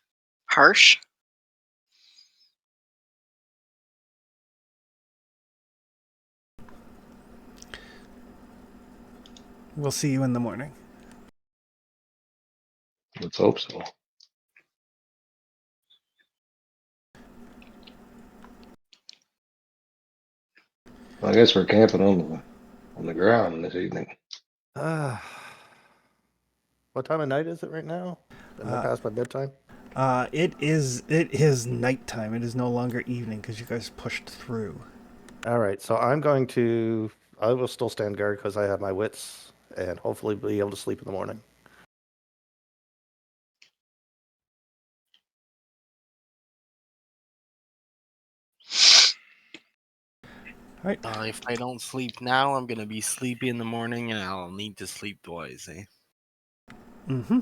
harsh. We'll see you in the morning. Let's hope so. I guess we're camping on the ground this evening. What time of night is it right now? Am I past my bedtime? It is nighttime. It is no longer evening because you guys pushed through. All right, so I will still stand guard because I have my wits and hopefully be able to sleep in the morning. All right. If I don't sleep now, I'm gonna be sleepy in the morning, and I'll need to sleep twice. Eh? Mm-hmm.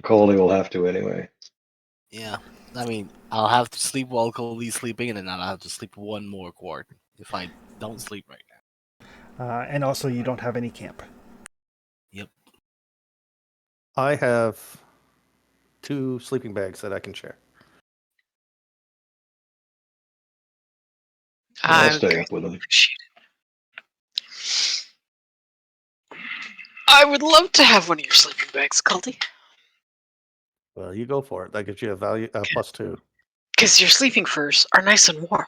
Coley will have to anyway. Yeah. I mean, I'll have to sleep while Cody's sleeping, and then I'll have to sleep one more quart if I don't sleep right now. And also, you don't have any camp. Yep. I have 2 sleeping bags that I can share. I'll I would stay up with them. appreciate it. I would love to have one of your sleeping bags, Culty. Well, you go for it. That gives you a value +2. Because your sleeping furs are nice and warm.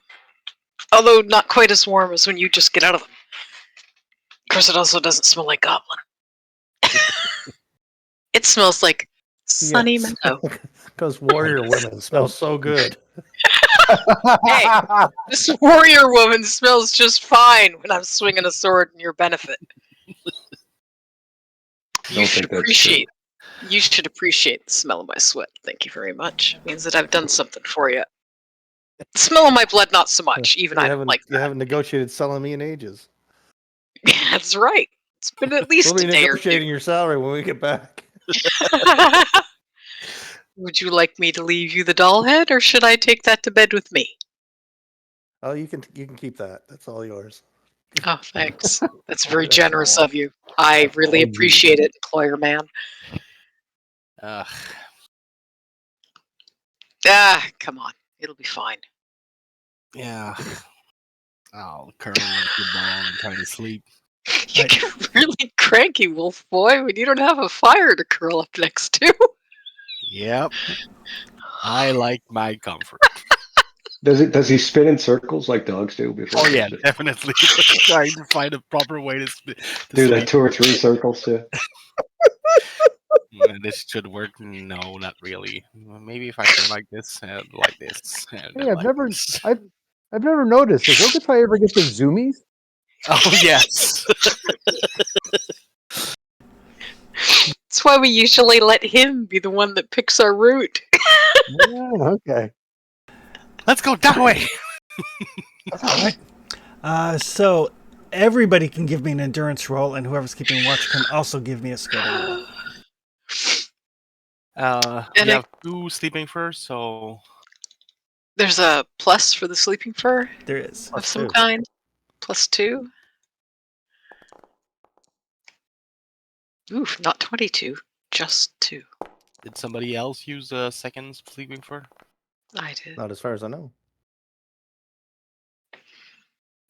Although not quite as warm as when you just get out of them. Of course, it also doesn't smell like goblin. It smells like sunny Yes. meadow. Because warrior women smell so good. Hey, this warrior woman smells just fine when I'm swinging a sword in your benefit. You should appreciate. You should appreciate the smell of my sweat. Thank you very much. It means that I've done something for you. The smell of my blood, not so much. Even I don't like You haven't negotiated selling me in ages. That's right. It's been at least We'll be a day or negotiating two. your salary when we get back. Would you like me to leave you the doll head, or should I take that to bed with me? Oh, you can keep that. That's all yours. Oh, thanks. That's very generous of you. I really appreciate it, employer man. Ugh. Come on. It'll be fine. Yeah. I'll curl into the ball and try to sleep. You get really cranky, wolf boy, when you don't have a fire to curl up next to. Yep. I like my comfort. Does he spin in circles like dogs do before? Oh yeah, definitely. Trying to find a proper way to Do sleep. that 2 or 3 circles too. This should work. No, not really. Maybe if I turn like this and like this. And Hey, then I've like never, this. I've never noticed. Does Ogata ever get the zoomies? Oh yes. That's why we usually let him be the one that picks our route. Yeah, okay. Let's go that way. All right. So everybody can give me an endurance roll, and whoever's keeping watch can also give me a skill roll. And We have 2 sleeping first, so there's a plus for the sleeping fur There is. of some +2. kind. +2. Oof, not 22. Just 2. did somebody else use a second sleeping fur? I did. Not as far as I know.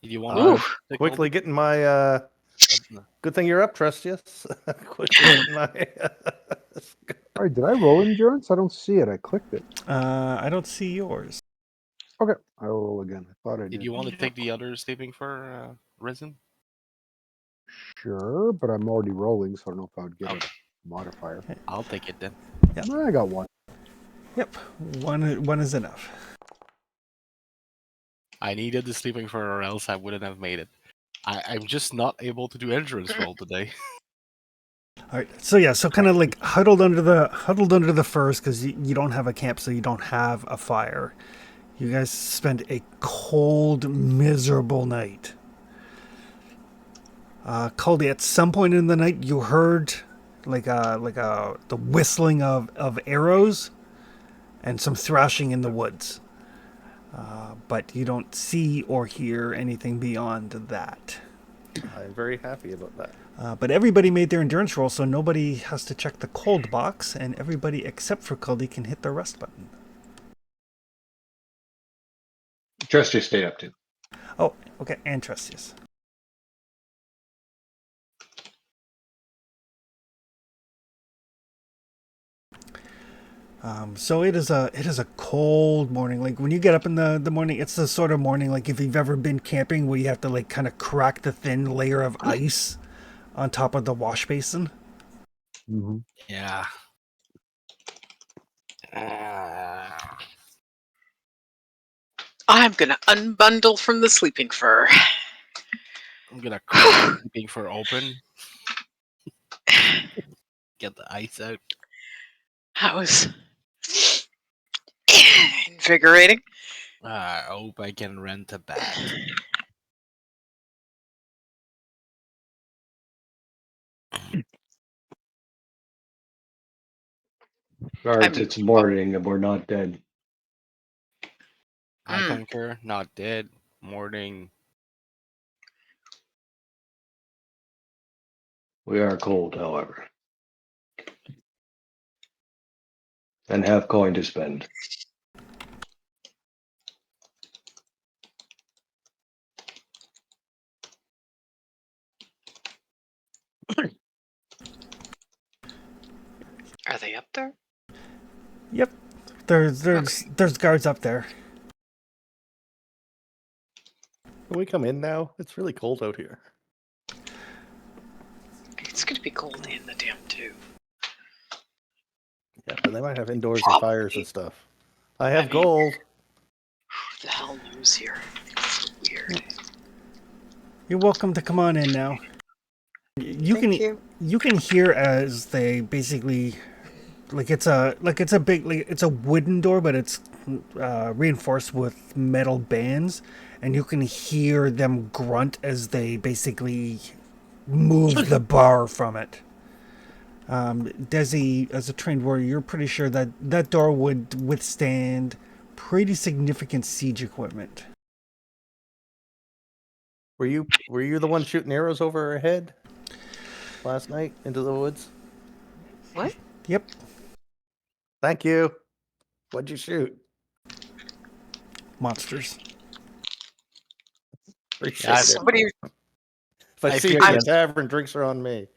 Did you want I'm Oof. to quickly getting my. Good thing you're up, Trustius. Quickly getting my. All right, did I roll endurance? I don't see it. I clicked it. I don't see yours. Okay, I will roll again. I thought I did. Did you want to take the other sleeping fur, Risen? Sure, but I'm already rolling, so I don't know if I would get Okay. a modifier. I'll take it then. Yeah. I got one. Yep. One is enough. I needed the sleeping fur, or else I wouldn't have made it. I'm just not able to do endurance roll today. All right. So yeah. So kind of like huddled under the furs because you don't have a camp, so you don't have a fire. You guys spend a cold, miserable night. Caldy, at some point in the night, you heard the whistling of arrows and some thrashing in the woods. But you don't see or hear anything beyond that. I'm very happy about that. But everybody made their endurance roll, so nobody has to check the cold box, and everybody except for Cully can hit the rest button. Trusty stayed up too. Oh, okay, and Trustius. So it is a cold morning. Like when you get up in the morning, it's the sort of morning like if you've ever been camping where you have to like kind of crack the thin layer of ice on top of the wash basin. Mm-hmm. Yeah. Ah. I'm gonna unbundle from the sleeping fur. I'm gonna crack the sleeping fur open. Get the ice out. That was invigorating. I hope I can rent a bat. Guards, mean, it's morning and we're not dead. I concur. Not dead. Morning. We are cold, however, and have coin to spend. Are they up there? Yep, there's guards up there. Can we come in now? It's really cold out here. It's gonna be cold in the damn tube. Yeah, but they might have indoors and Probably. fires and stuff. I have mean- gold. Who the hell knows here? It's weird. You're welcome to come on in now. You can hear as they basically it's a big it's a wooden door, but it's reinforced with metal bands, and you can hear them grunt as they basically move the bar from it. Desi, as a trained warrior, you're pretty sure that that door would withstand pretty significant siege equipment. Were you the one shooting arrows over our head last night into the woods? What? Yep. Thank you. What'd you shoot? Monsters. Appreciate Yeah, it. Somebody. If I I see you figured- in a tavern, drinks are on me.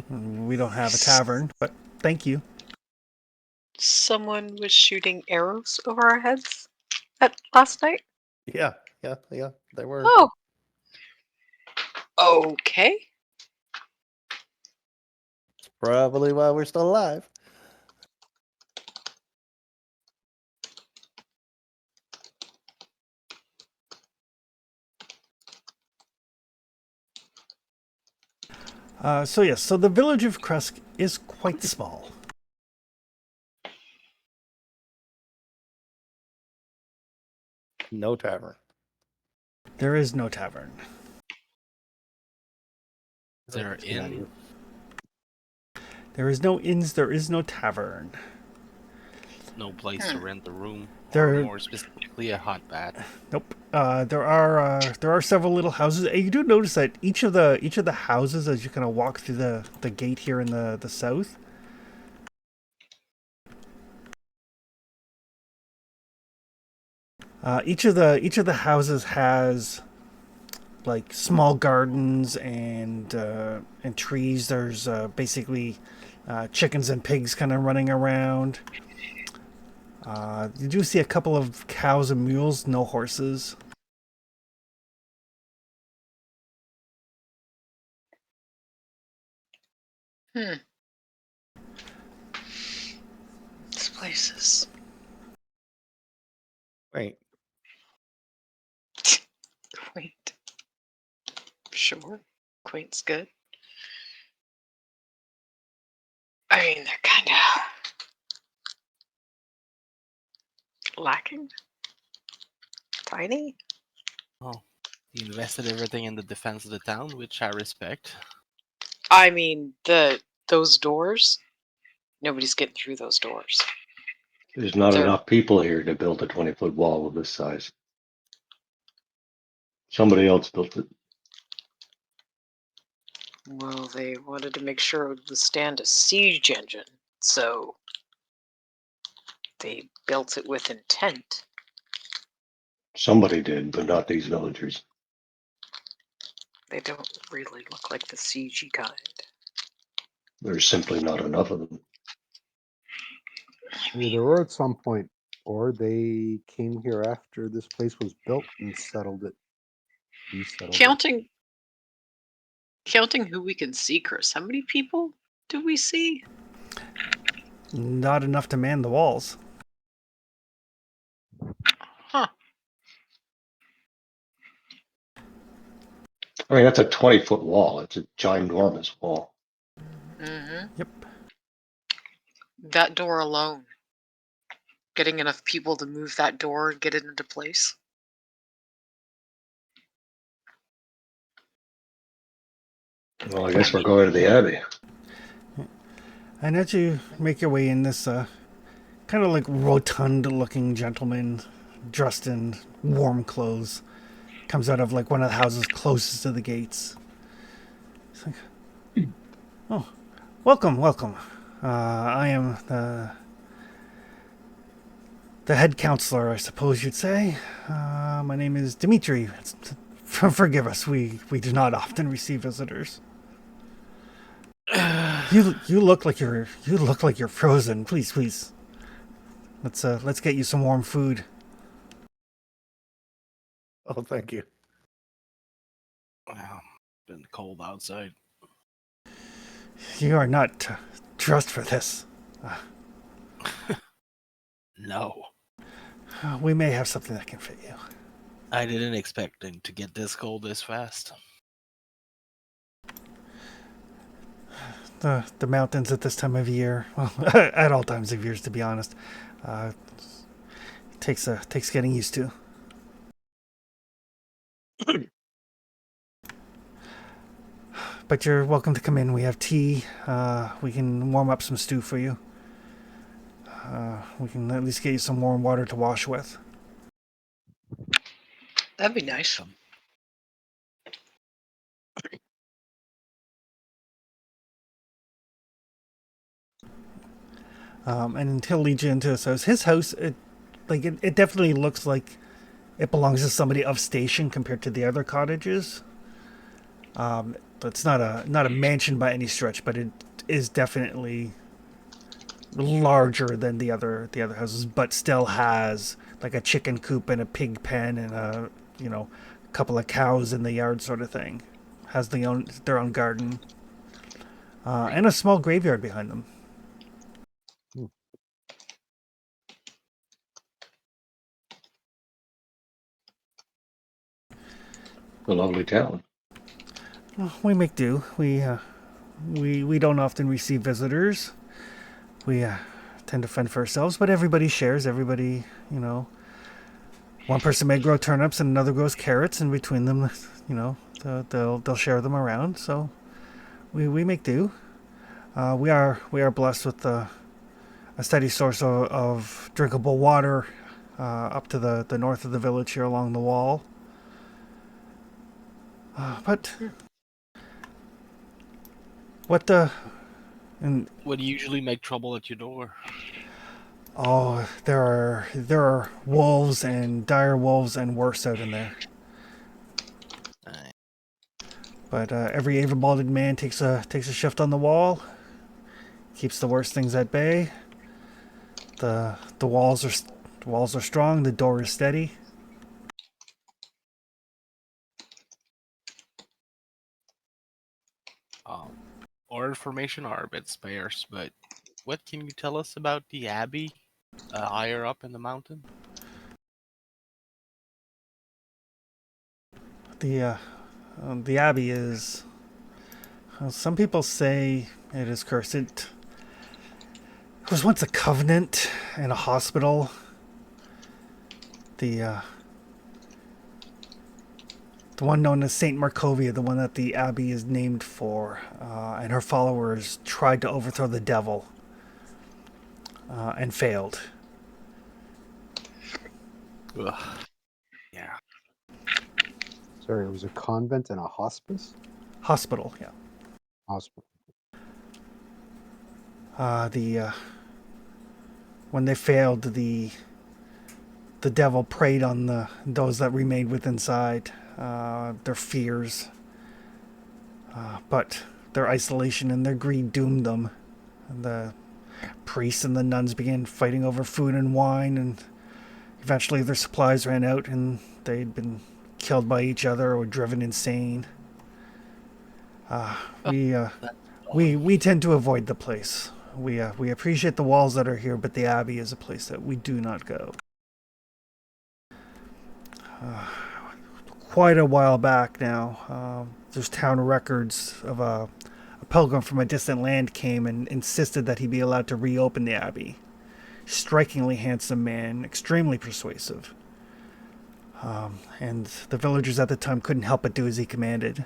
We don't have a tavern, but thank you. Someone was shooting arrows over our heads last night. Yeah, they were. Oh. Okay. Probably why we're still alive. So the village of Krusk is quite small. No tavern. There is no tavern. Is there an inn? There is no inns. There is no tavern. No place to rent a room. There- Or more specifically, a hot bat. Nope. There are several little houses. And you do notice that each of the houses, as you kind of walk through the gate here in the south, each of the houses has like small gardens and trees. There's basically chickens and pigs kind of running around. You do see a couple of cows and mules, no horses. This place is Wait, quaint. Sure. Quaint's good. I mean, they're kind of lacking. Tiny. He invested everything in the defense of the town, which I respect. I mean, the those doors, nobody's getting through those doors. There's not They're- enough people here to build a 20-foot wall of this size. Somebody else built it. Well, they wanted to make sure it would withstand a siege engine, so they built it with intent. Somebody did, but not these villagers. They don't really look like the siegey kind. There's simply not enough of them. Maybe there were at some point, or they came here after this place was built and settled it. Resettled it. Counting who we can see, Chris, how many people do we see? Not enough to man the walls. Huh. I mean, that's a 20-foot wall. It's a ginormous wall. Mm-hmm. Yep. That door alone. Getting enough people to move that door and get it into place. Well, I guess we're going to the Abbey. And as you make your way in, this kind of like rotund-looking gentleman dressed in warm clothes comes out of like one of the houses closest to the gates. It's like, oh, welcome. I am the head counselor, I suppose you'd say. My name is Dimitri. Forgive us, we do not often receive visitors. You look like you're frozen. Please. Let's get you some warm food. Oh, thank you. Wow, been cold outside. You are not dressed for this. No, We may have something that can fit you. I didn't expect it to get this cold this fast. The mountains at this time of year, well, at all times of years, to be honest, takes getting used to. But you're welcome to come in. We have tea. We can warm up some stew for you. We can at least get you some warm water to wash with. That'd be nice. And he'll lead you into his house. His house, it definitely looks like it belongs to somebody of station compared to the other cottages. It's not a mansion by any stretch, but it is definitely larger than the other houses, but still has like a chicken coop and a pig pen and a couple of cows in the yard sort of thing. Has their own garden and a small graveyard behind them. A lovely town. We make do. We don't often receive visitors. We tend to fend for ourselves, but everybody shares. Everybody, one person may grow turnips and another grows carrots, and between them, they'll share them around. So we make do. We are blessed with a steady source of drinkable water up to the north of the village here along the wall. But what and What do you usually make trouble at your door? oh, there are wolves and dire wolves and worse out in there. Aye. But every able-bodied man takes a shift on the wall, keeps the worst things at bay. The walls are strong. The door is steady. Our information are a bit sparse, but what can you tell us about the Abbey higher up in the mountain? The abbey is. Some people say it is cursed. It was once a convent and a hospital. The the one known as Saint Markovia, the one that the abbey is named for, and her followers tried to overthrow the devil and failed. Ugh. Yeah. Sorry, it was a convent and a hospice? Hospital, yeah. Hospital. When they failed, the devil preyed on those that remained within inside, their fears, but their isolation and their greed doomed them. The priests and the nuns began fighting over food and wine, and eventually their supplies ran out, and they'd been killed by each other or driven insane. We tend to avoid the place. We appreciate the walls that are here, but the abbey is a place that we do not go. Quite a while back now, there's town records of a pilgrim from a distant land came and insisted that he be allowed to reopen the abbey. Strikingly handsome man, extremely persuasive. And the villagers at the time couldn't help but do as he commanded.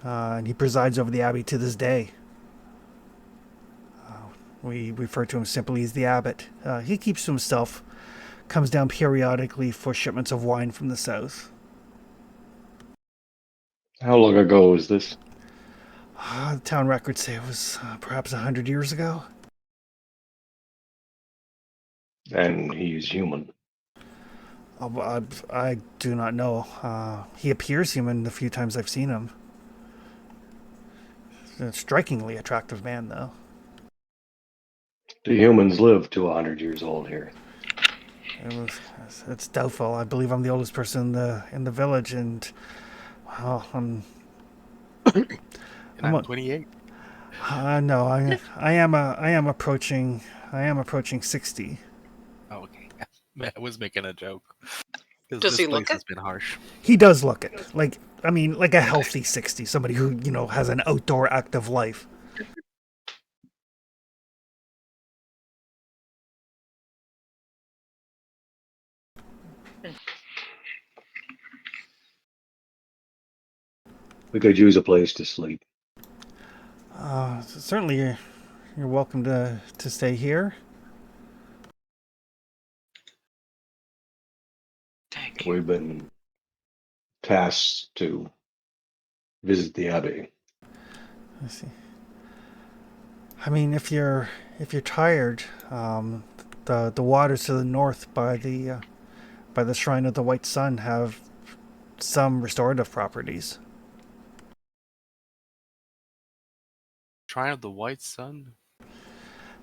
And he presides over the abbey to this day. We refer to him simply as the abbot. He keeps to himself, comes down periodically for shipments of wine from the south. How long ago was this? The town records say it was perhaps 100 years ago. And he's human. I do not know. He appears human the few times I've seen him. A strikingly attractive man, though. Do humans live to 100 years old here? It's doubtful. I believe I'm the oldest person in the village, and well, And I'm 28. No, I am approaching 60. Oh, okay. I was making a joke. Because Does this he place look has it? been harsh. He does look it. Like a healthy 60, somebody who, has an outdoor active life. We could use a place to sleep. Certainly you're welcome to stay here. Thank you. We've been tasked to visit the abbey. I see. I mean, if you're tired, the waters to the north by the shrine of the White Sun have some restorative properties. Shrine of the White Sun?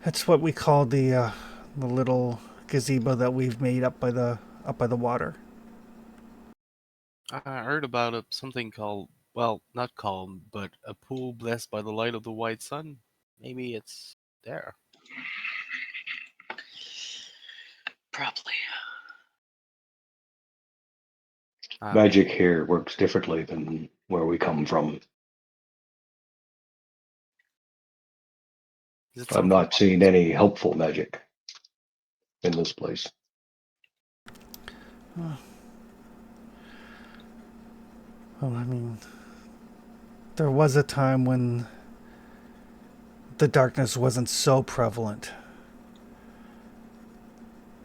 That's what we call the little gazebo that we've made up by the water. I heard about something called, well, not called, but a pool blessed by the light of the white sun. Maybe it's there. Probably. Magic here works differently than where we come from. Is it I've something not seen any helpful magic in this place. Well, I mean, there was a time when the darkness wasn't so prevalent,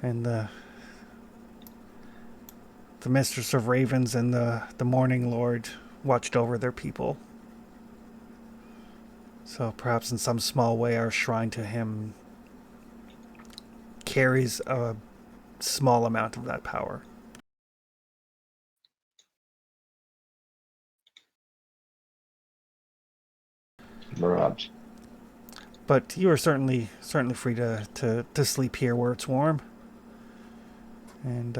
and the Mistress of Ravens and the Morning Lord watched over their people. So perhaps in some small way our shrine to him carries a small amount of that power. Perhaps. But you are certainly free to sleep here where it's warm. And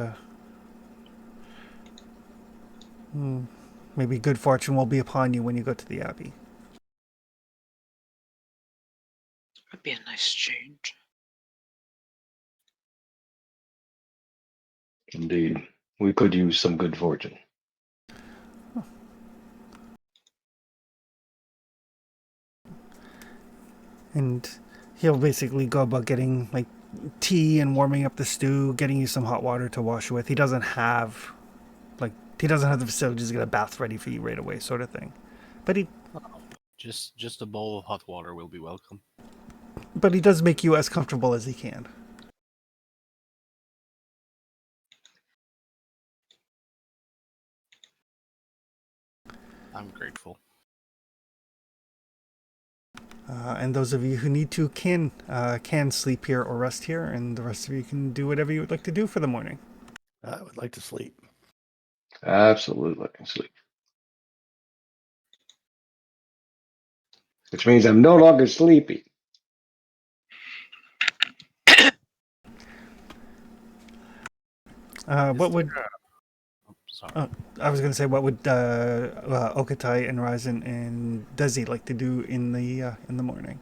maybe good fortune will be upon you when you go to the Abbey. Would be a nice change. Indeed. We could use some good fortune. And he'll basically go about getting like tea and warming up the stew, getting you some hot water to wash with. He doesn't have like He doesn't have the facilities to get a bath ready for you right away, sort of thing. But he Just a bowl of hot water will be welcome. does make you as comfortable as he can. I'm grateful. And those of you who need to can sleep here or rest here, and the rest of you can do whatever you would like to do for the morning. I would like to sleep. Absolutely. Sleep. Which means I'm no longer sleepy. What would Sorry. I was going to say? What would Okatai and Ryzen and Desi like to do in the morning?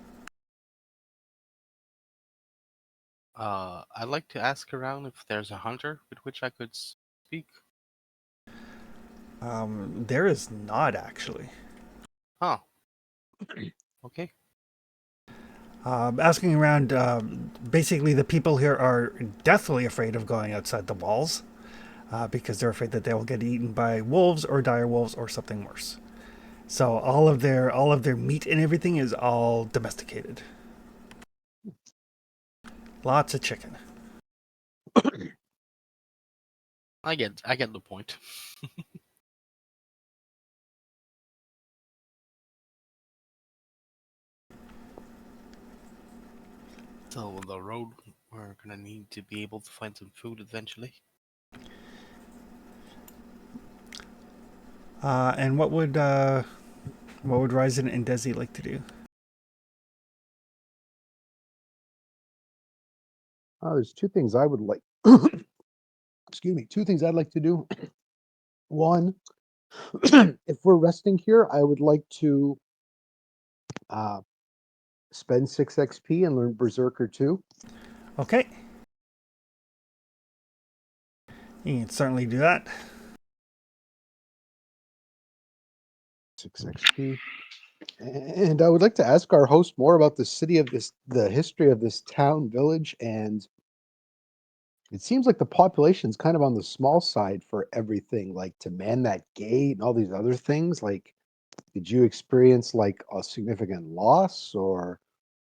I'd like to ask around if there's a hunter with which I could speak. There is not actually. Huh. Okay. Asking around, basically the people here are deathly afraid of going outside the walls because they're afraid that they will get eaten by wolves or dire wolves or something worse. So all of their meat and everything is all domesticated. Lots of chicken. I get the point. So on the road, we're gonna need to be able to find some food eventually. And what would Ryzen and Desi like to do? There's two things I would like. Excuse me. Two things I'd like to do. One, if we're resting here, I would like to spend 6 XP and learn Berserker 2. Okay. You can certainly do that. 6 XP. And I would like to ask our host more about the history of this town, village, and it seems like the population's kind of on the small side for everything, like to man that gate and all these other things. Like, did you experience like a significant loss, or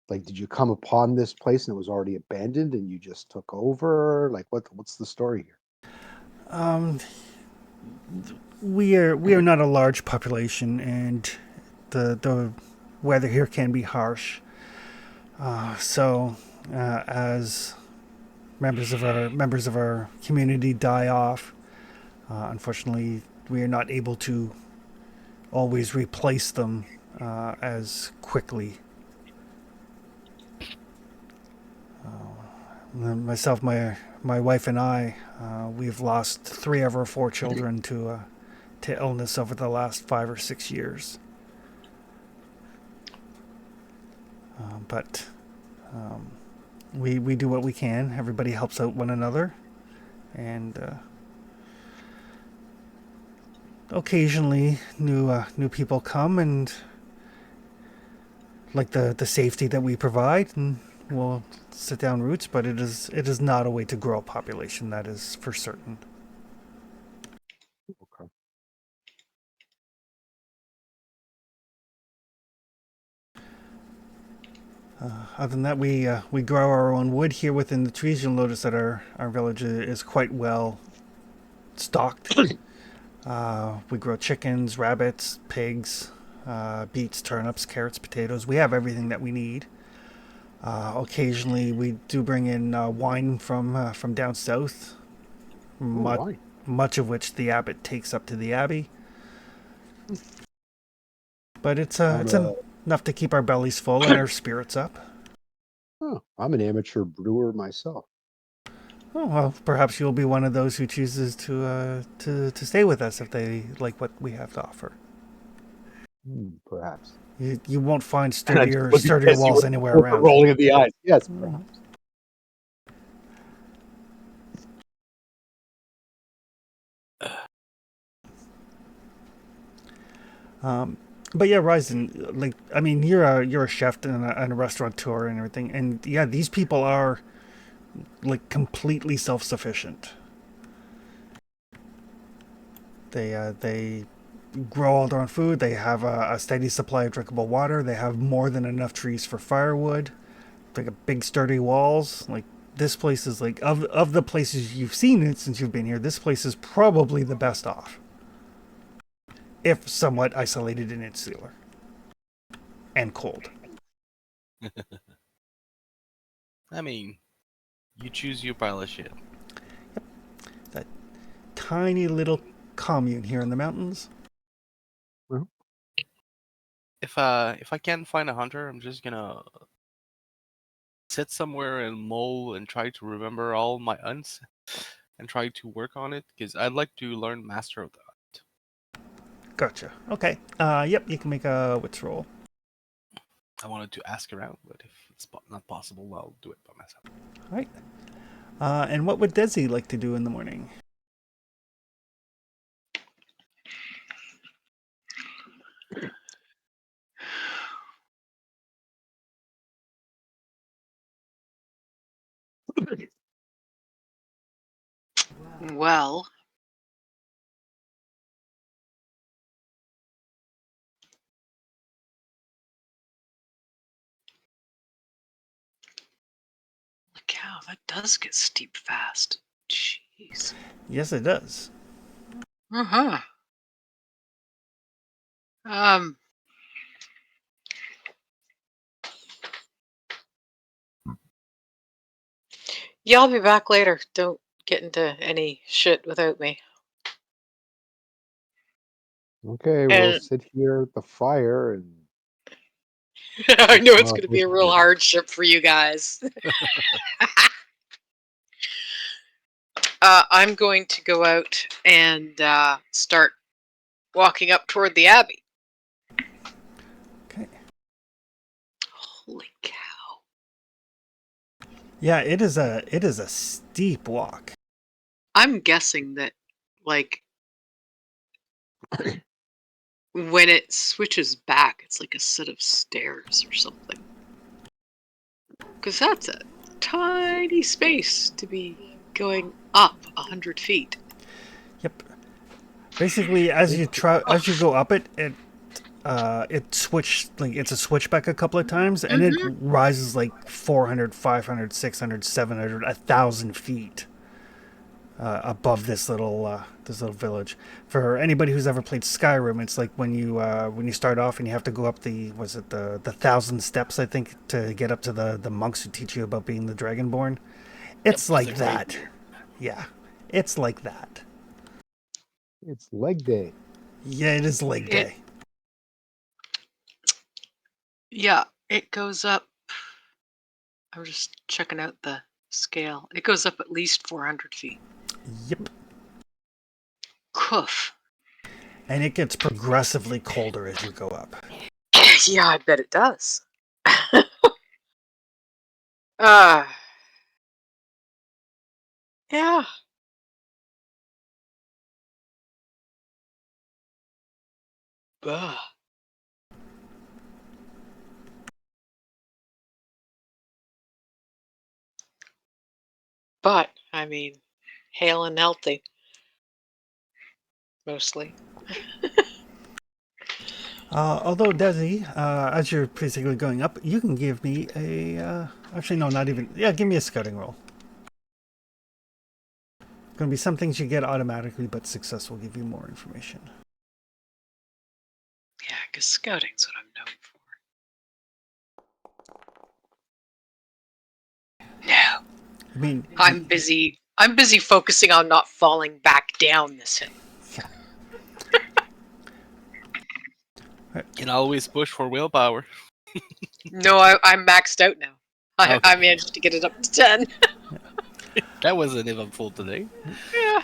like did you come upon this place and it was already abandoned and you just took over? Like, what's the story here? We are not a large population, and the weather here can be harsh. So as members of our community die off, unfortunately, we are not able to always replace them as quickly. Myself, my wife, and I, we've lost 3 of our 4 children to illness over the last 5 or 6 years. But we do what we can. Everybody helps out one another, and occasionally new people come and like the safety that we provide, and we'll sit down roots. But it is not a way to grow a population. That is for certain. Okay. Other than that, we grow our own wood here within the trees. You'll notice that our village is quite well stocked. We grow chickens, rabbits, pigs, beets, turnips, carrots, potatoes. We have everything that we need. Occasionally, we do bring in wine from down south, Wine. much of which the abbot takes up to the abbey. But it's enough to keep our bellies full and our spirits up. Oh, I'm an amateur brewer myself. Oh, well, perhaps you'll be one of those who chooses to stay with us if they like what we have to offer. Perhaps. You won't find And I just sturdier look at Jesse walls with- anywhere with the around. rolling of the eyes. Yes, perhaps. But yeah, Ryzen, like I mean, you're a chef and a restaurateur and everything, and yeah, these people are like completely self-sufficient. They grow all their own food. They have a steady supply of drinkable water. They have more than enough trees for firewood. They got big sturdy walls. Like this place is like of the places you've seen it since you've been here. This place is probably the best off, if somewhat isolated and insular and cold. I mean, you choose your pile of shit. That tiny little commune here in the mountains. If I can't find a hunter, I'm just gonna sit somewhere and mull and try to remember all my unts and try to work on it because I'd like to learn Master of the Hunt. Gotcha. Okay. Yep. You can make a wits roll. I wanted to ask around, but if it's not possible, I'll do it by myself. All right. And what would Desi like to do in the morning? Well, cow, that does get steep fast. Jeez. Yes, it does. Uh-huh. Yeah, I'll be back later. Don't get into any shit without me. Okay, we'll And sit here at the fire and I know it's talk going to be with a real you. hardship for you guys. I'm going to go out and start walking up toward the abbey. Okay. Holy cow. Yeah, it is a steep walk. I'm guessing that, like, when it switches back, it's like a set of stairs or something. Because that's a tiny space to be going up 100 feet. Yep. Basically, as you go up it, it switched, like it's a switchback a couple of times, and it rises like 400, 500, 600, 700, 1,000 feet above this little village. For anybody who's ever played Skyrim, it's like when you start off and you have to go up the 1,000 steps, I think, to get up to the monks who teach you about being the Dragonborn. It's like that. Yeah, it's like that. It's leg day. Yeah, it is leg day. Yeah, it goes up. I'm just checking out the scale. It goes up at least 400 feet. Yep. Coof. And it gets progressively colder as you go up. Yeah, I bet it does. Yeah. Ugh. But, I mean, hale and healthy. Mostly. Although, Desi, as you're basically going up, you can give me a... actually, no, not even... Yeah, give me a scouting roll. Going to be some things you get automatically, but success will give you more information. Yeah, because scouting's what I'm known for. No. I mean... I'm busy focusing on not falling back down this hill. Can always push for willpower. No, I'm maxed out now. I managed to get it up to 10. That wasn't eventful today. Yeah.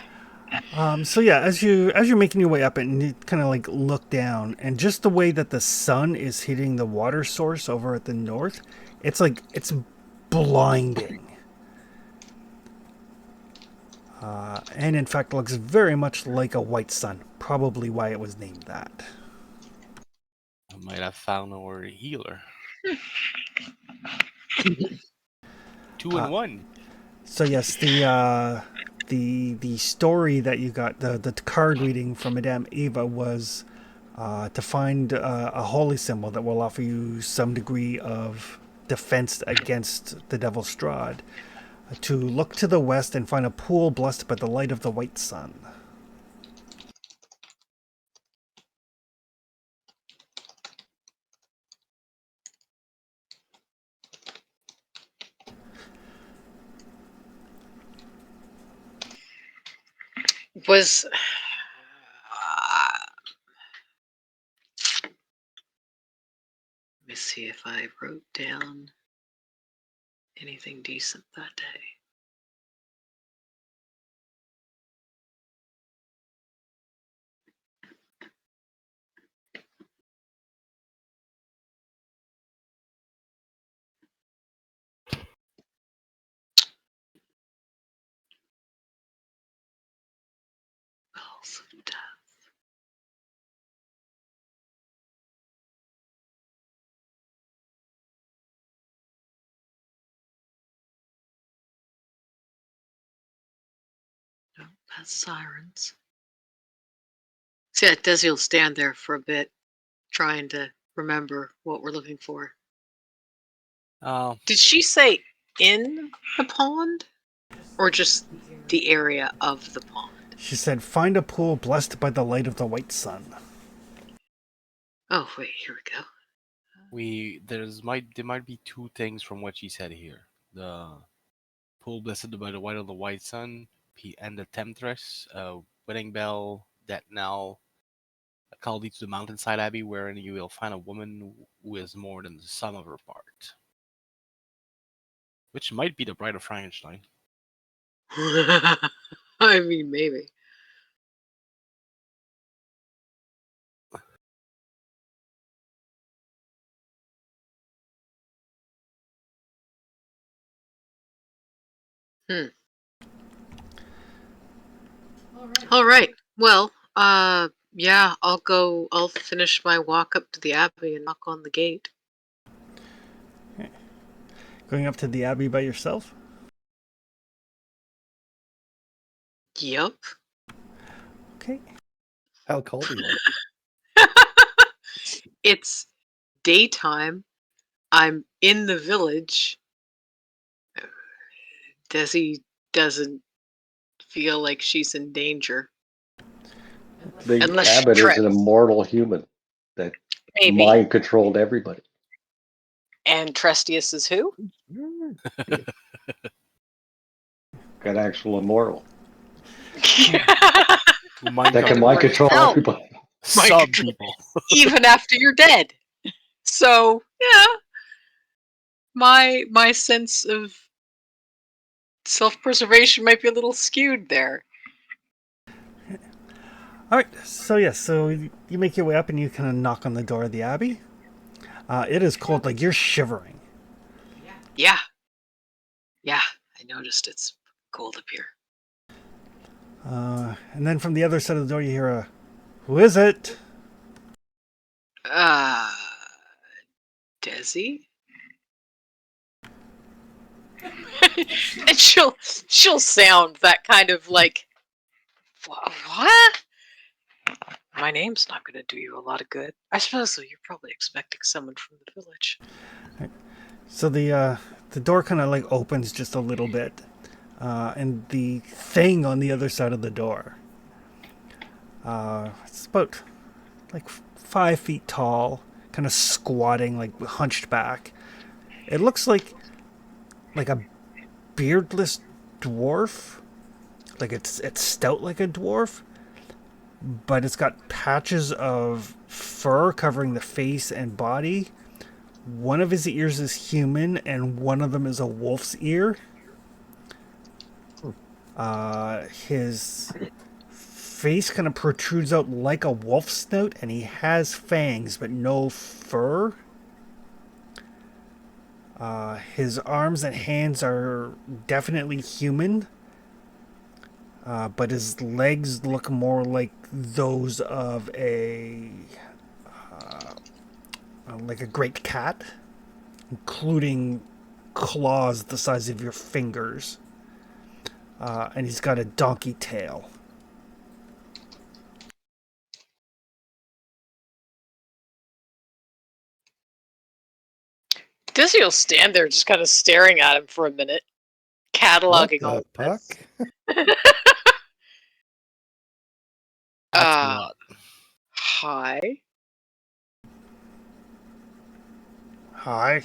So yeah, as you're making your way up and you kind of like look down, and just the way that the sun is hitting the water source over at the north, it's blinding. And in fact looks very much like a white sun, probably why it was named that. I might have found our healer. 2 in 1. So yes, the the story that you got, the card reading from Madame Eva was to find a holy symbol that will offer you some degree of defense against the Devil's Strahd. To look to the west and find a pool blessed by the light of the white sun. Was let me see if I wrote down anything decent that day. Bells of Death. No, that's sirens. See, Desi will stand there for a bit, trying to remember what we're looking for. Oh, Did she say in the pond? Or just the area of the pond? She said, find a pool blessed by the light of the white sun. Oh, wait, here we go. there might be two things from what she said here. The pool blessed by the light of the white sun, and the temptress, wedding bell that now call thee to the mountainside abbey, wherein you will find a woman who is more than the sum of her part. Which might be the Bride of Frankenstein. I mean, maybe. All right. Well, yeah, I'll finish my walk up to the abbey and knock on the gate. Going up to the abbey by yourself? Yup. Okay. How cold are you? It's daytime. I'm in the village. Desi doesn't feel like she's in danger. The Unless she abbot is trips. an immortal human that Maybe. mind controlled everybody. And Trestius is who? Got actual immortal Who mind that can control mind control Hell. everybody. some control. people. Even after you're dead. So, yeah. My sense of self-preservation might be a little skewed there. All right. So, yes. So you make your way up and you kind of knock on the door of the abbey. It is cold. Like, you're shivering. Yeah. Yeah, I noticed it's cold up here. And then from the other side of the door, you hear a, who is it? Desi? And she'll sound that kind of like, what? My name's not going to do you a lot of good. I suppose so. You're probably expecting someone from the village. So the door kind of like opens just a little bit, and the thing on the other side of the door, it's about like 5 feet tall, kind of squatting, like hunched back. It looks like a beardless dwarf. Like it's stout like a dwarf, but it's got patches of fur covering the face and body. One of his ears is human, and one of them is a wolf's ear. His face kind of protrudes out like a wolf's snout, and he has fangs, but no fur. His arms and hands are definitely human, but his legs look more like those of a great cat, including claws the size of your fingers. and he's got a donkey tail. Dizzy will stand there just kind of staring at him for a minute, What cataloging the all of puck? this. That's a Uh, lot. hi. Hi.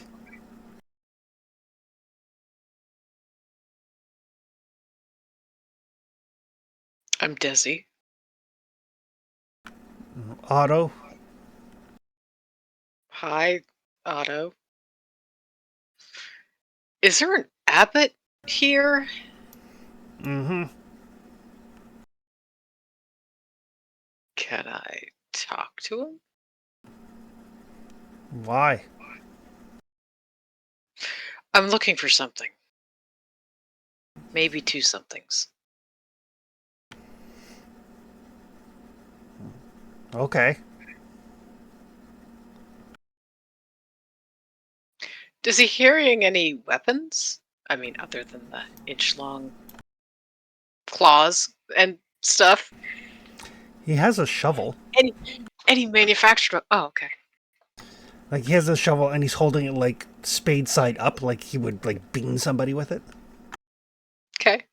I'm Dizzy. Otto. Hi, Otto. Is there an abbot here? Mm-hmm. Can I talk to him? Why? I'm looking for something. Maybe two somethings. Okay. Is he carrying any weapons? I mean, other than the inch-long claws and stuff? He has a shovel. Any manufactured... Oh, okay. Like, he has a shovel and he's holding it, like, spade side up, like he would, like, bean somebody with it. Okay.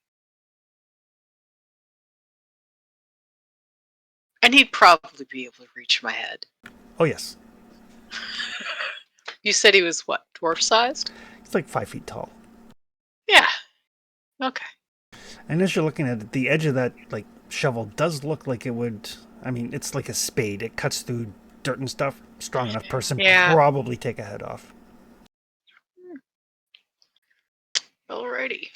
And he'd probably be able to reach my head. Oh, yes. You said he was what? Dwarf-sized? He's like 5 feet tall. Yeah. Okay. And as you're looking at it, the edge of that, like, shovel does look like it would... I mean, it's like a spade. It cuts through dirt and stuff. Strong enough person Yeah. probably take a head off. Alrighty.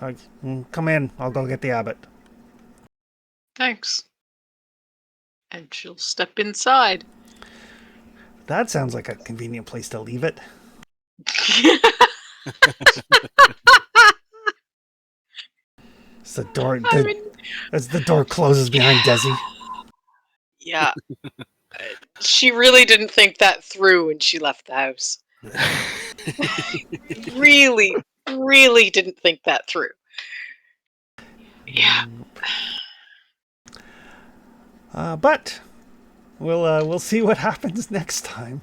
Like, come in. I'll go get the abbot. Thanks. And she'll step inside. That sounds like a convenient place to leave it. It's the door. I mean, As the door closes behind Desi. yeah. She really didn't think that through when she left the house. Really, really didn't think that through. Yeah. But we'll see what happens next time.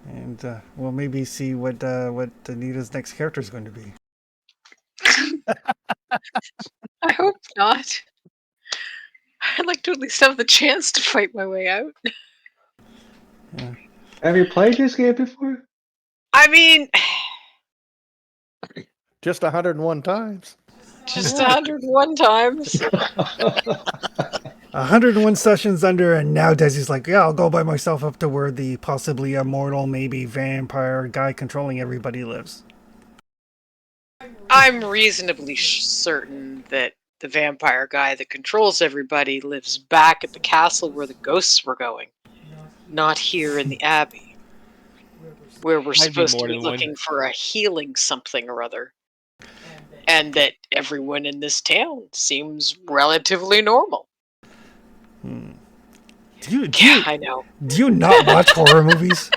And we'll maybe see what Anita's next character is going to be. I hope not. I'd like to at least have the chance to fight my way out. Yeah. Have you played this game before? I mean, Just 101 times. just 101 times. 101 sessions under, and now Desi's like, yeah, I'll go by myself up to where the possibly immortal, maybe vampire guy controlling everybody lives. I'm reasonably certain that the vampire guy that controls everybody lives back at the castle where the ghosts were going, not here in the abbey, where we're Might be supposed to more be than one. looking for a healing something or other. And that everyone in this town seems relatively normal. Yeah, I know. Do you not watch horror movies?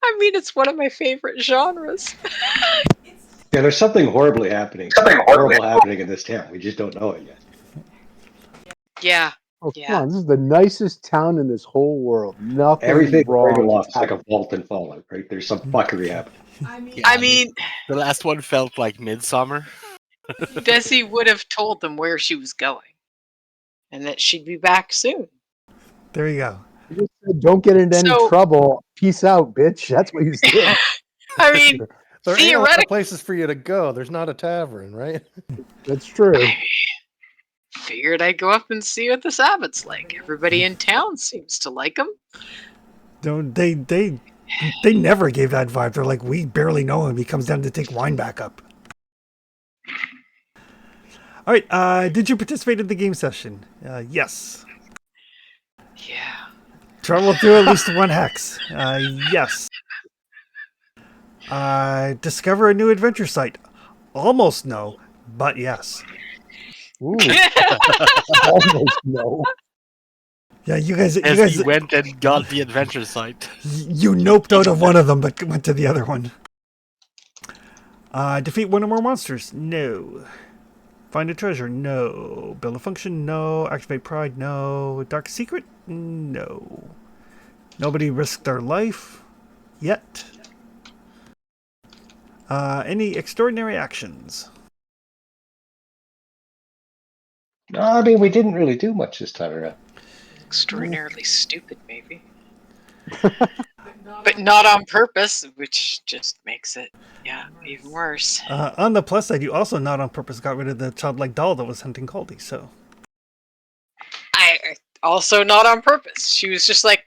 I mean, it's one of my favorite genres. Yeah, there's something horrible happening in this town. We just don't know it yet. Yeah. Oh, Yeah. come on. This is the nicest town in this whole world. Nothing Everything wrong. right aloft. It's like a vault in Fallout, right? There's some fuckery happening. Yeah, I mean, the last one felt like Midsummer. Desi would have told them where she was going and that she'd be back soon. There you go. You just said, don't get into any So- trouble. Peace out, bitch. That's what you said. I mean, There ain't a lot of theoretically, places for you to go. There's not a tavern, right? That's true. figured I'd go up and see what this abbot's like. Everybody in town seems to like him. Don't they never gave that vibe. They're like, we barely know him. He comes down to take wine back up. All right. Did you participate in the game session? Yes. Yeah. Travel through at least one hex. Yes. Discover a new adventure site. Almost no, but yes. Ooh, almost no. Yeah, you guys, As he went and got the adventure site. you noped out of one of them, but went to the other one. Defeat one or more monsters? No. Find a treasure? No. Build a function? No. Activate pride? No. Dark secret? No. Nobody risked their life yet. Any extraordinary actions? No, I mean, we didn't really do much this time around. Extraordinarily stupid, maybe. But not on purpose, which just makes it, even worse. On the plus side, you also not on purpose got rid of the childlike doll that was hunting Caldy, so. I also not on purpose. She was just like,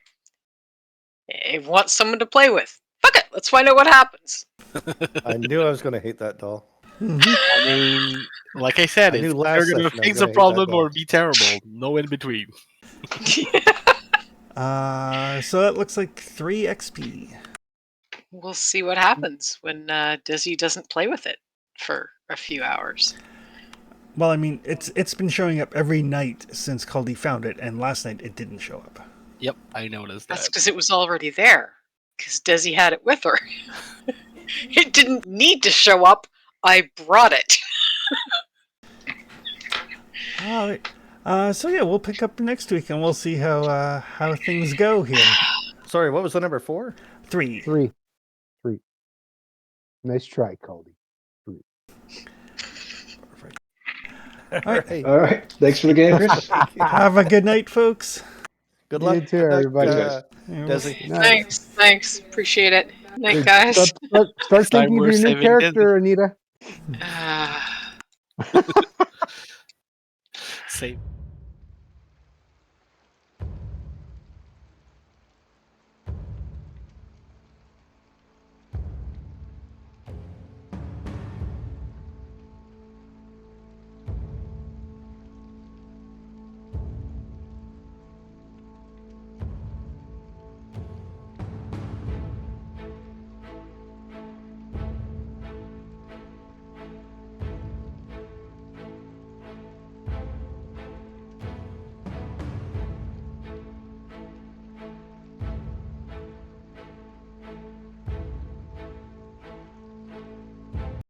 I want someone to play with. Fuck it, let's find out what happens. I knew I was going to hate that doll. I mean, like I said, I it's knew either last going to session I was fix gonna a hate problem that or doll. be terrible. No in between. So that looks like 3 XP. We'll see what happens when Dizzy doesn't play with it for a few hours. Well, I mean, it's been showing up every night since Caldy found it, and last night it didn't show up. Yep, I noticed That's that. because it was already there. Because Dizzy had it with her. It didn't need to show up. I brought it. All right. So yeah, we'll pick up next week, and we'll see how things go here. Sorry, what was the number 4? 3. Three. Nice try, Caldy. All right. All right. Thanks for the game, Chris. Have a good night, folks. Good You luck. too, Good luck, everybody. Thanks, Yeah, we'll Desi. Good night. Thanks. Appreciate it. Night, guys. Start Next time thinking of we're your new saving character, Anita. Ah. Same.